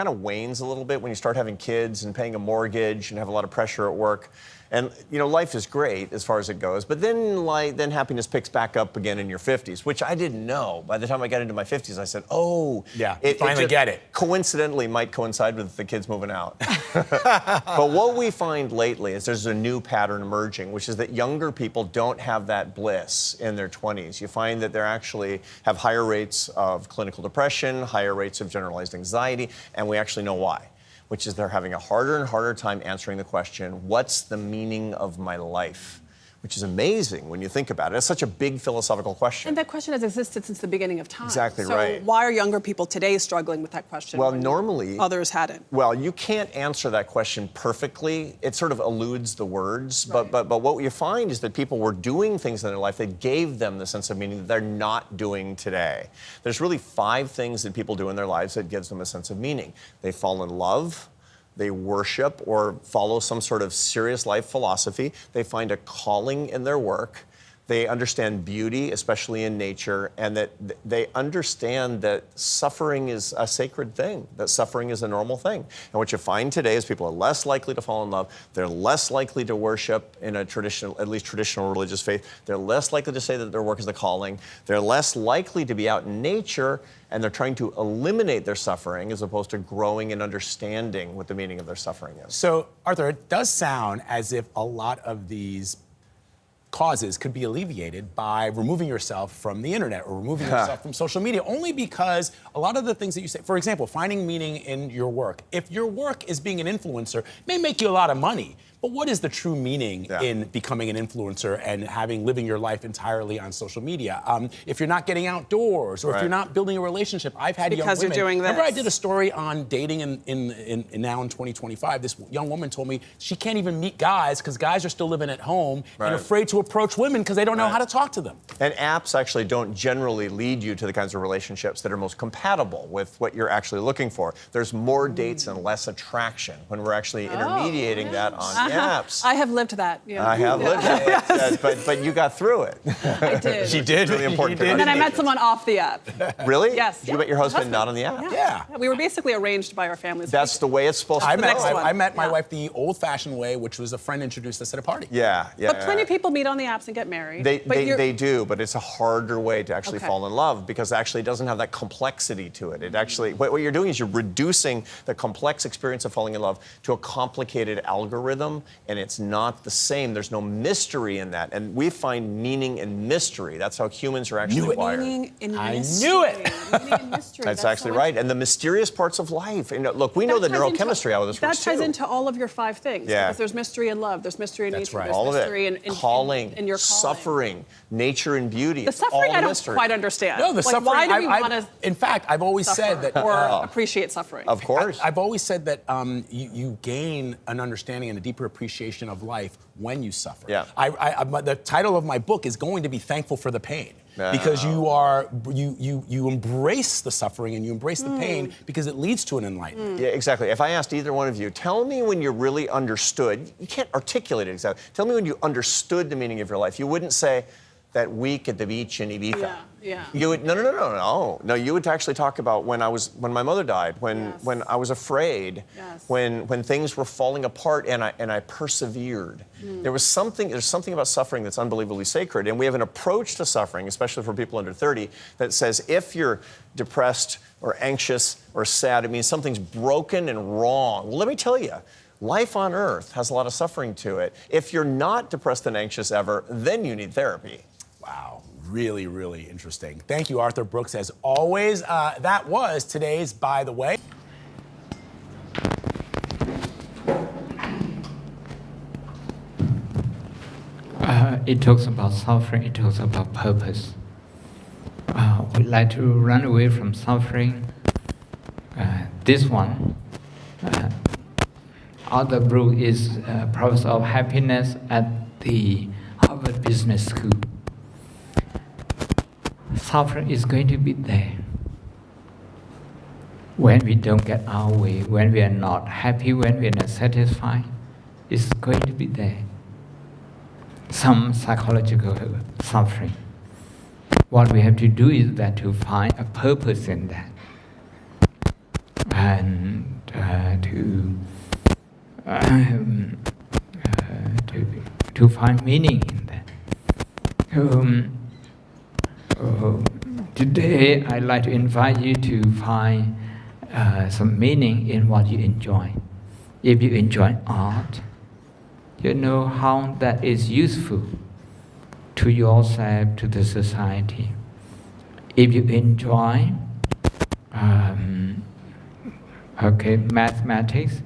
of wanes a little bit when you start having kids and paying a mortgage and have a lot of pressure at work. And life is great as far as it goes, but then happiness picks back up again in your 50s, which I didn't know. By the time I got into my 50s, I said, "Oh, yeah, finally get it." Coincidentally, might coincide with the kids moving out. But what we find lately is there's a new pattern emerging, which is that younger people don't have that bliss in their 20s. You find that they actually have higher rates of clinical depression, higher rates of generalized anxiety, and we actually know why. Which is they're having a harder and harder time answering the question, what's the meaning of my life? which is amazing when you think about it. It's such a big philosophical question. And that question has existed since the beginning of time. Exactly so right. Why are younger people today struggling with that question? Well, when normally others hadn't. Well, you can't answer that question perfectly. It sort of eludes the words. Right. But what you find is that people were doing things in their life that gave them the sense of meaning that they're not doing today. There's really 5 things that people do in their lives that gives them a sense of meaning. They fall in love. They worship or follow some sort of serious life philosophy. They find a calling in their work. They understand beauty, especially in nature, and that they understand that suffering is a sacred thing, that suffering is a normal thing. And what you find today is people are less likely to fall in love. They're less likely to worship in a traditional, at least traditional religious faith. They're less likely to say that their work is a calling. They're less likely to be out in nature, and they're trying to eliminate their suffering as opposed to growing and understanding what the meaning of their suffering is. So, Arthur, it does sound as if a lot of these causes could be alleviated by removing yourself from the internet or removing yourself from social media, only because a lot of the things that you say, for example, finding meaning in your work. If your work is being an influencer, it may make you a lot of money, but what is the true meaning in becoming an influencer and living your life entirely on social media? If you're not getting outdoors or if you're not building a relationship, I've had young women. Because you're doing this. Remember I did a story on dating in now in 2025. This young woman told me she can't even meet guys because guys are still living at home and afraid to approach women because they don't know how to talk to them. And apps actually don't generally lead you to the kinds of relationships that are most compatible with what you're actually looking for. There's more dates and less attraction when we're actually intermediating that on apps. I have lived that. Yeah. I have lived that, but you got through it. I did. She did. Really important. And then I met someone off the app. Really? Yes. You met your husband not on the app? Yeah. We were basically arranged by our families. That's the way it's supposed to be. I met my wife the old-fashioned way, which was a friend introduced us at a party. Yeah. But plenty of people meet on the apps and get married. They do, but it's a harder way to actually fall in love because actually it doesn't have that complexity to it. It actually, what you're doing is you're reducing the complex experience of falling in love to a complicated algorithm, and it's not the same. There's no mystery in that. And we find meaning in mystery. That's how humans are actually wired. Meaning in mystery. I knew it. Meaning in mystery. That's actually right. And the mysterious parts of life. And look, we know the neurochemistry how this works That ties too. into all of your 5 things. Yeah. Because there's mystery in love, there's mystery in nature, there's All of mystery it. in calling, your calling. Suffering, nature and beauty. The It's suffering all I don't mystery. quite understand. No, the suffering. Why do we want to in fact, I've always said that or appreciate suffering? Of course. I've always said that you gain an understanding and a deeper appreciation of life when you suffer. Yeah. The title of my book is going to be Thankful for the Pain. Because you embrace the suffering and you embrace the pain because it leads to an enlightenment. Yeah, exactly. If I asked either one of you, tell me when you really understood, you can't articulate it exactly, tell me when you understood the meaning of your life. You wouldn't say that week at the beach in Ibiza. Yeah. You would no. You would actually talk about when my mother died, when I was afraid, when things were falling apart, and I persevered. There's something about suffering that's unbelievably sacred, and we have an approach to suffering, especially for people under 30, that says if you're depressed or anxious or sad, it means something's broken and wrong. Well, let me tell you. Life on Earth has a lot of suffering to it. If you're not depressed and anxious ever, then you need therapy. Wow, really, really interesting. Thank you, Arthur Brooks, as always. That was today's By the Way. It talks about suffering, it talks about purpose. We like to run away from suffering. This one, Arthur Brooks is Professor of Happiness at the Harvard Business School. Suffering is going to be there. When we don't get our way, when we are not happy, when we are not satisfied, it's going to be there. Some psychological suffering. What we have to do is that to find a purpose in that. And to find meaning in that. Today, I'd like to invite you to find some meaning in what you enjoy. If you enjoy art, you know how that is useful to yourself, to the society. If you enjoy mathematics,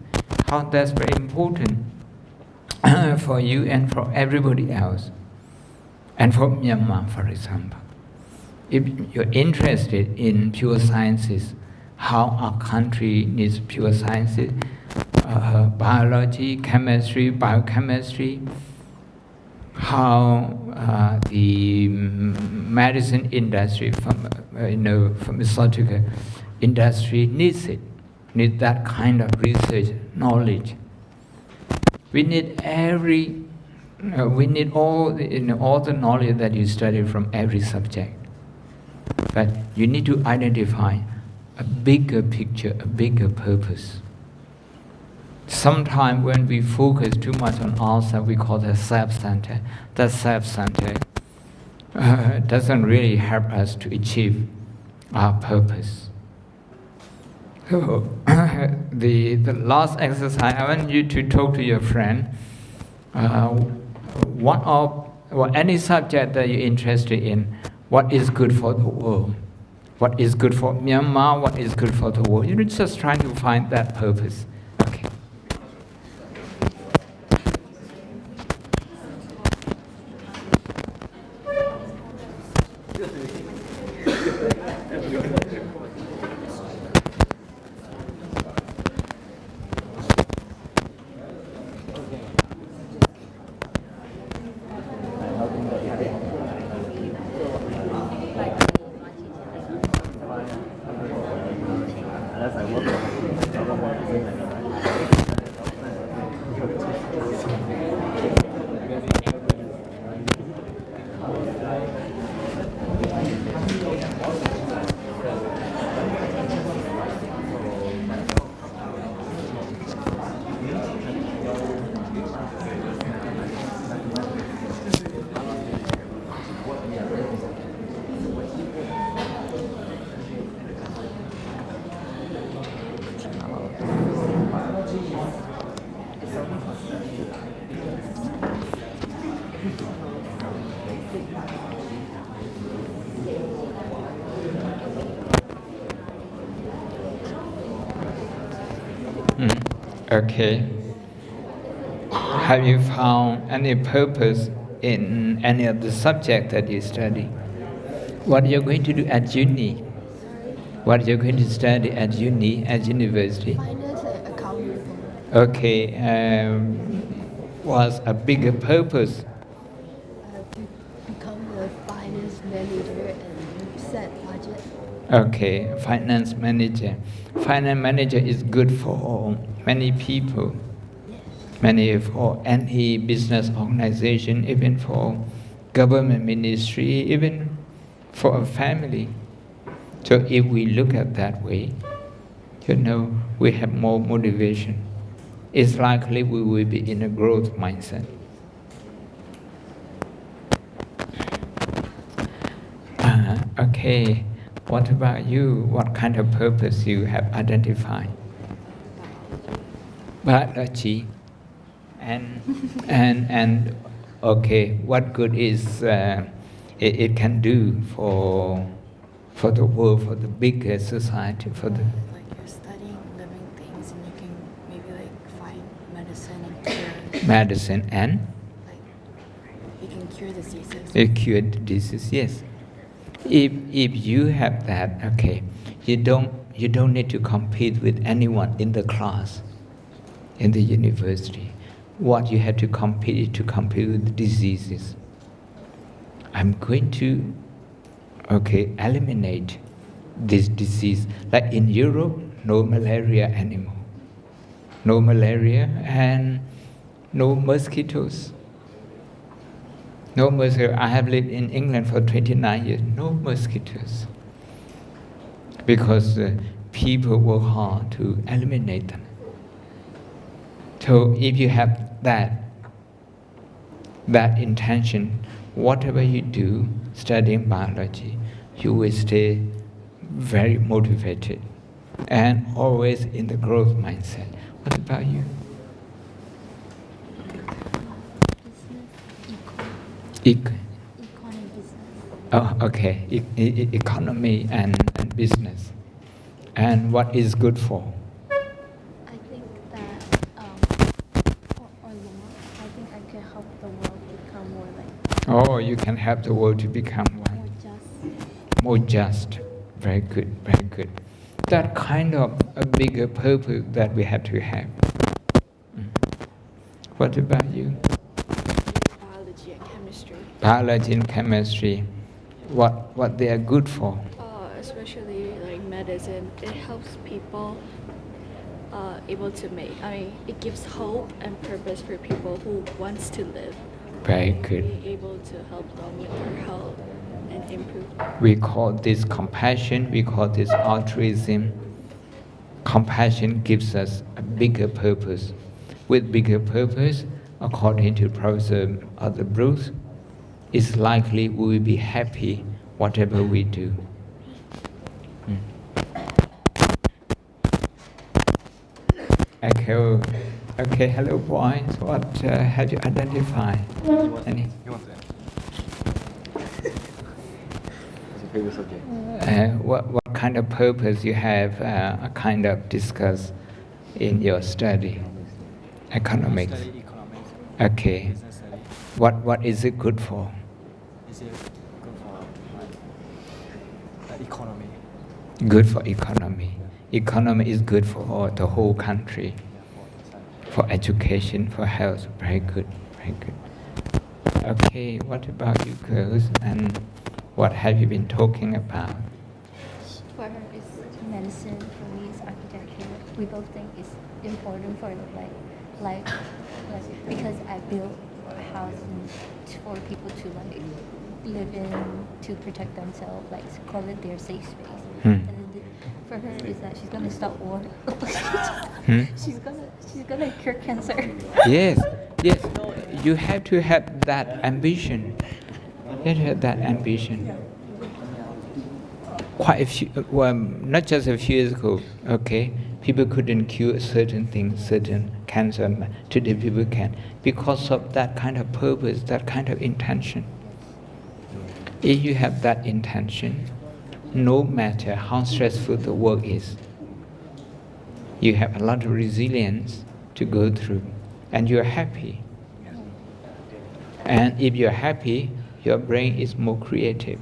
how that's very important for you and for everybody else. And for Myanmar, for example, if you're interested in pure sciences, how our country needs pure sciences, biology, chemistry, biochemistry, how the medicine industry, pharmaceutical industry needs it, needs that kind of research knowledge. We need all the knowledge that you study from every subject. But you need to identify a bigger picture, a bigger purpose. Sometimes when we focus too much on ourselves, we call that self-centered. That self-centered doesn't really help us to achieve our purpose. So the last exercise, I want you to talk to your friend. Any subject that you're interested in, what is good for the world? What is good for Myanmar? What is good for the world? You're just trying to find that purpose. Okay. Okay. Have you found any purpose in any of the subject that you study? What you're going to do at uni? What you're going to study at uni, at university? Finance and accounting. Okay. What's a bigger purpose? To become the finance manager and set budget. Okay, finance manager. Finance manager is good for many people, for any business organization, even for government ministry, even for a family. So if we look at that way, we have more motivation. It's likely we will be in a growth mindset. Okay. What about you? What kind of purpose you have identified? Biology. And okay, what good is it can do for the world, for the bigger society, for the. Like you're studying living things, and you can maybe find medicine and cure. Medicine and. You can cure diseases. Cure diseases, yes. If you have that, okay, you don't need to compete with anyone in the class, in the university. What you have to compete with diseases. I'm going to, eliminate this disease. Like in Europe, no malaria anymore. No malaria and no mosquitoes. No mosquitoes. I have lived in England for 29 years. No mosquitoes. Because people work hard to eliminate them. So if you have that intention, whatever you do, studying biology, you will stay very motivated and always in the growth mindset. What about you? Economy and business. And what is good for? I think that, or law, I think I can help the world become more Or you can help the world to become what? More just. Very good, very good. That kind of a bigger purpose that we have to have. What about you? Biology and chemistry. Biology and chemistry. What they are good for? Especially like medicine, it helps people able to make. It gives hope and purpose for people who wants to live. Very good. Be able to help them with their health and improve. We call this compassion. We call this altruism. Compassion gives us a bigger purpose. With bigger purpose, according to Professor Bruce, it's likely we will be happy whatever we do. Okay, hello boys. What have you identified? Any? What kind of purpose you have kind of discussed in your study? Economics. Okay. What is it good for? Is it good for economy? Good for economy. Economy is good for the whole country. For education, for health. Very good, very good. Okay, what about you girls? And what have you been talking about? For her, it's medicine. For me, it's architecture. We both think it's important for like because I built a house for people to live in, to protect themselves, call it their safe space. And for her, is that she's gonna stop war. She's gonna cure cancer. Yes. You have to have that ambition. You have to have that ambition. Quite a few, not just a few years ago, okay, people couldn't cure certain things, certain cancer. Today people can, because of that kind of purpose, that kind of intention. If you have that intention, no matter how stressful the work is, you have a lot of resilience to go through, and you're happy. And if you're happy, your brain is more creative.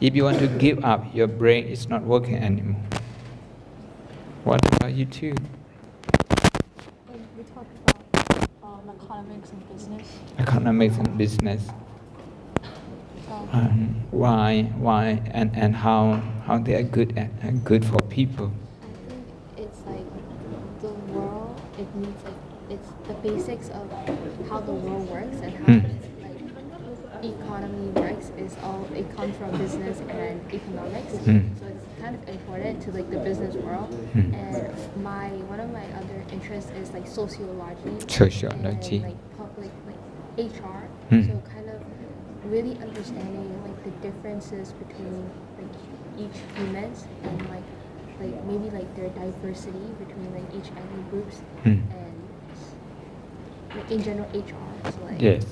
If you want to give up, your brain is not working anymore. What about you too? We talked about economics and business. Economics and business. Why and how they are good for people. I think it's like the world. It needs it's the basics of how the world works and how economy works is all, it comes from business and economics. So it's kind of important to the business world. And one of my other interests is sociology. And public HR. So kind of really understanding the differences between each humans and maybe their diversity between each ethnic groups and in general HR. So yes.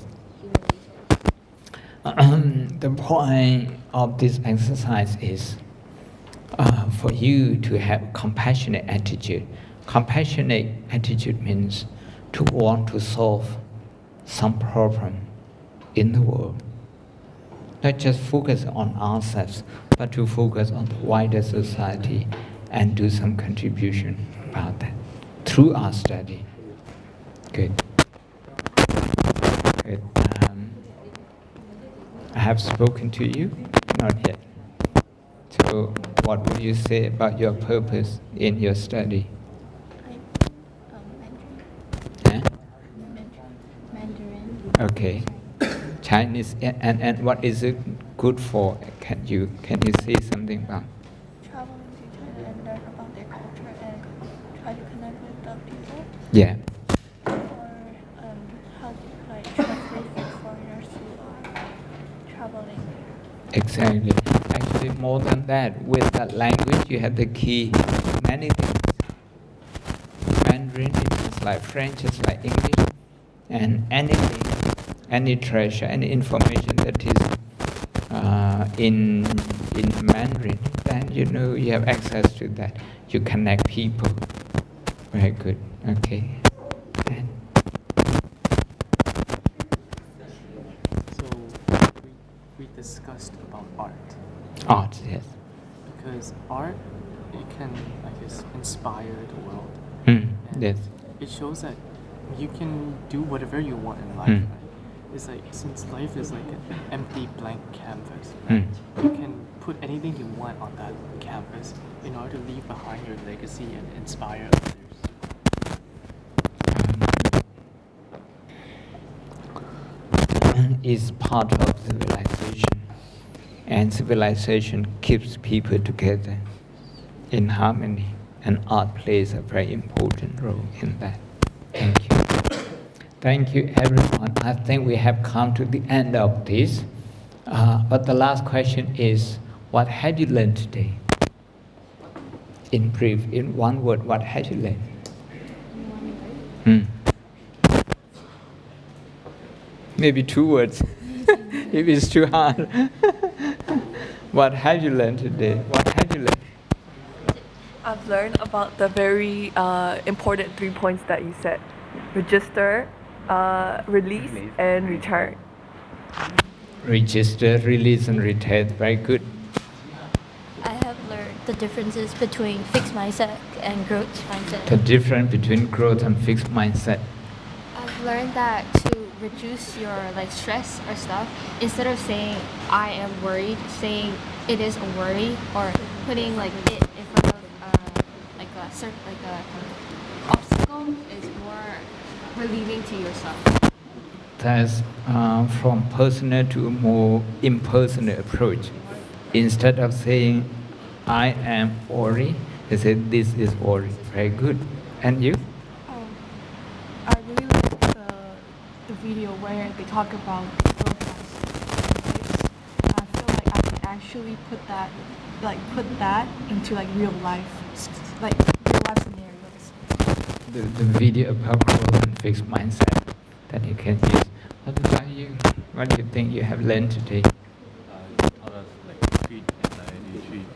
The point of this exercise is for you to have compassionate attitude. Compassionate attitude means to want to solve some problem in the world. Not just focus on ourselves, but to focus on the wider society and do some contribution about that through our study. Good. Good. I have spoken to you? Not yet. So what would you say about your purpose in your study? Mandarin. Okay. Chinese, and what is it good for? Can you say something about? Traveling to China and learn about their culture and try to connect with the people. Yeah. Or help translate for foreigners who are traveling. Exactly. Actually, more than that, with that language, you have the key many things. Mandarin is like French, it's like English, and anything. Any treasure, any information that is in Mandarin, then you have access to that. You connect people. Very good. Okay. Then. Art, yes. Because art, it can, I guess, inspire the world. Mm, And yes. it shows that you can do whatever you want in life, Mm. right? It's like, since life is like an empty blank canvas, Mm. you can put anything you want on that canvas in order to leave behind your legacy and inspire others. Is part of civilization, and civilization keeps people together in harmony, and art plays a very important role in that. Thank you. Thank you, everyone. I think we have come to the end of this. But the last question is, what have you learned today? In brief, in one word, what have you learned? Maybe 2 words, if it's too hard. What have you learned today? What have you learned? I've learned about the very important 3 points that you said: register, release, and return. Register, release, and return. Very good. I have learned the differences between fixed mindset and growth mindset. The difference between growth and fixed mindset. I've learned that to reduce your stress or stuff, instead of saying I am worried, saying it is a worry, or putting it in front of a obstacle is more relieving to yourself. That's from personal to a more impersonal approach. Instead of saying I am worried, they say this is worry. Very good. And you? I really like the video where they talk about growth mindset. I feel like I can actually put that into real life, real life scenarios. The video about growth and fixed mindset that you can use. What about you? What do you think you have learned today? Taught us treat anxiety, treat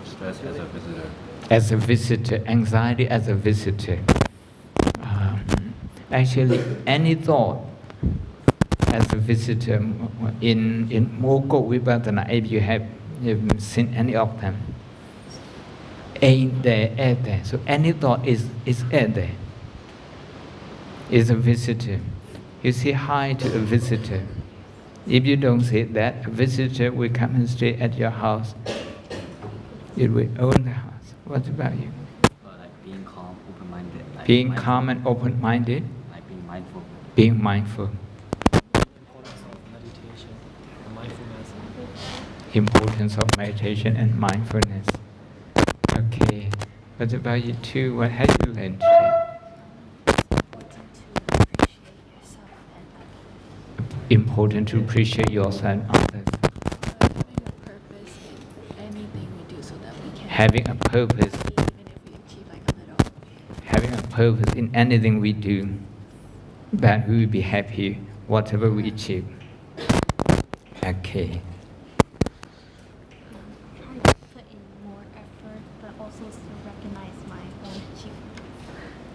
stress as a visitor. As a visitor, anxiety as a visitor. Actually, any thought as a visitor in Moko Vipassana, if you have seen any of them, ain't there, at there. So any thought is at there. Is a visitor. You say hi to a visitor. If you don't say that, a visitor will come and stay at your house. It will own the house. What about you? Being calm, open-minded. Being calm and open-minded. Being mindful. Being mindful. Importance of meditation and mindfulness. Okay. What about you too? What have you learned today? Important to appreciate yourself and others. Having a purpose. Having a purpose in anything we do, that we will be happy whatever we achieve. Okay.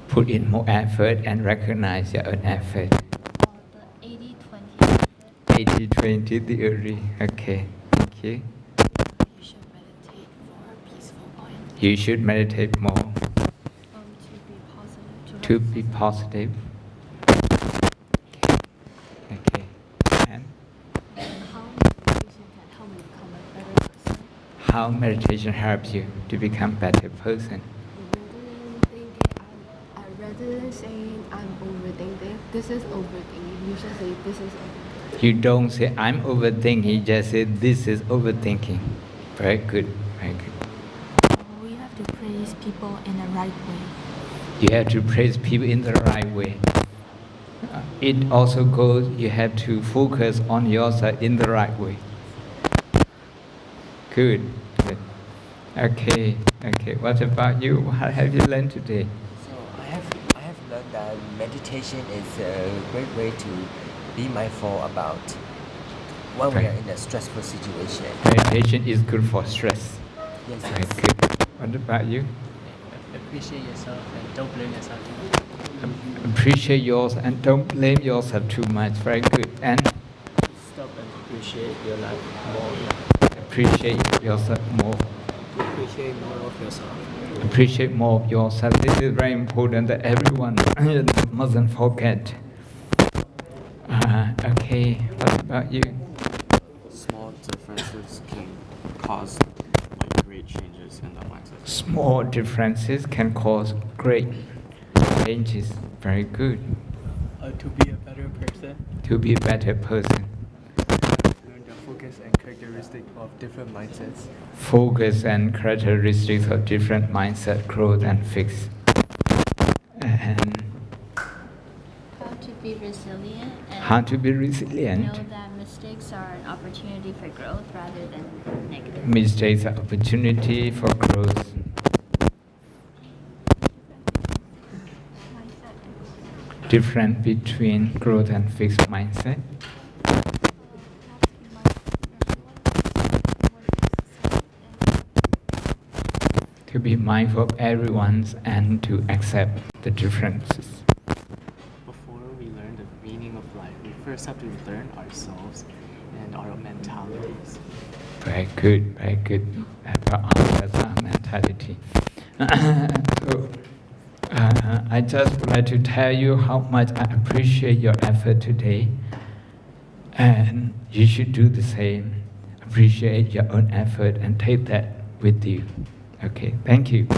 Put in more effort and recognize your own effort. 80-20 theory. Okay. Thank you. You should meditate more. To be positive. Okay. And how meditation helps you to become a better person? Rather than saying I'm overthinking, this is overthinking. You should say this is overthinking. You don't say I'm overthinking, you just say this is overthinking. Very good. Very good. We have to praise people in the right way. You have to praise people in the right way. It also goes, you have to focus on yourself in the right way. Good. Good. Okay. Okay. What about you? What have you learned today? So I have learned that meditation is a great way to be mindful about when we are in a stressful situation. Meditation is good for stress. Yes. Very good. What about you? Appreciate yourself and don't blame yourself too much. Appreciate yourself and don't blame yourself too much. Very good. And stop and appreciate your life more. appreciate yourself more. Appreciate more of yourself. Appreciate more of yourself. This is very important that everyone mustn't forget. Okay, what about you? Small differences can cause great changes in the mindset. Small differences can cause great changes. Very good. To be a better person. To be a better person. Learn the focus and characteristic of different mindsets. Focus and characteristics of different mindset, growth and fix. And How to be resilient. And how to be resilient. Know that mistakes are an opportunity for growth rather than negative. Mistakes are opportunity for growth. Difference between growth and fixed mindset. To be mindful of everyone's and to accept the differences. Before we learn the meaning of life, we first have to learn ourselves and our mentalities. Very good, very good. That's our mentality. So, I just would like to tell you how much I appreciate your effort today. And you should do the same. Appreciate your own effort and take that with you. Okay, thank you.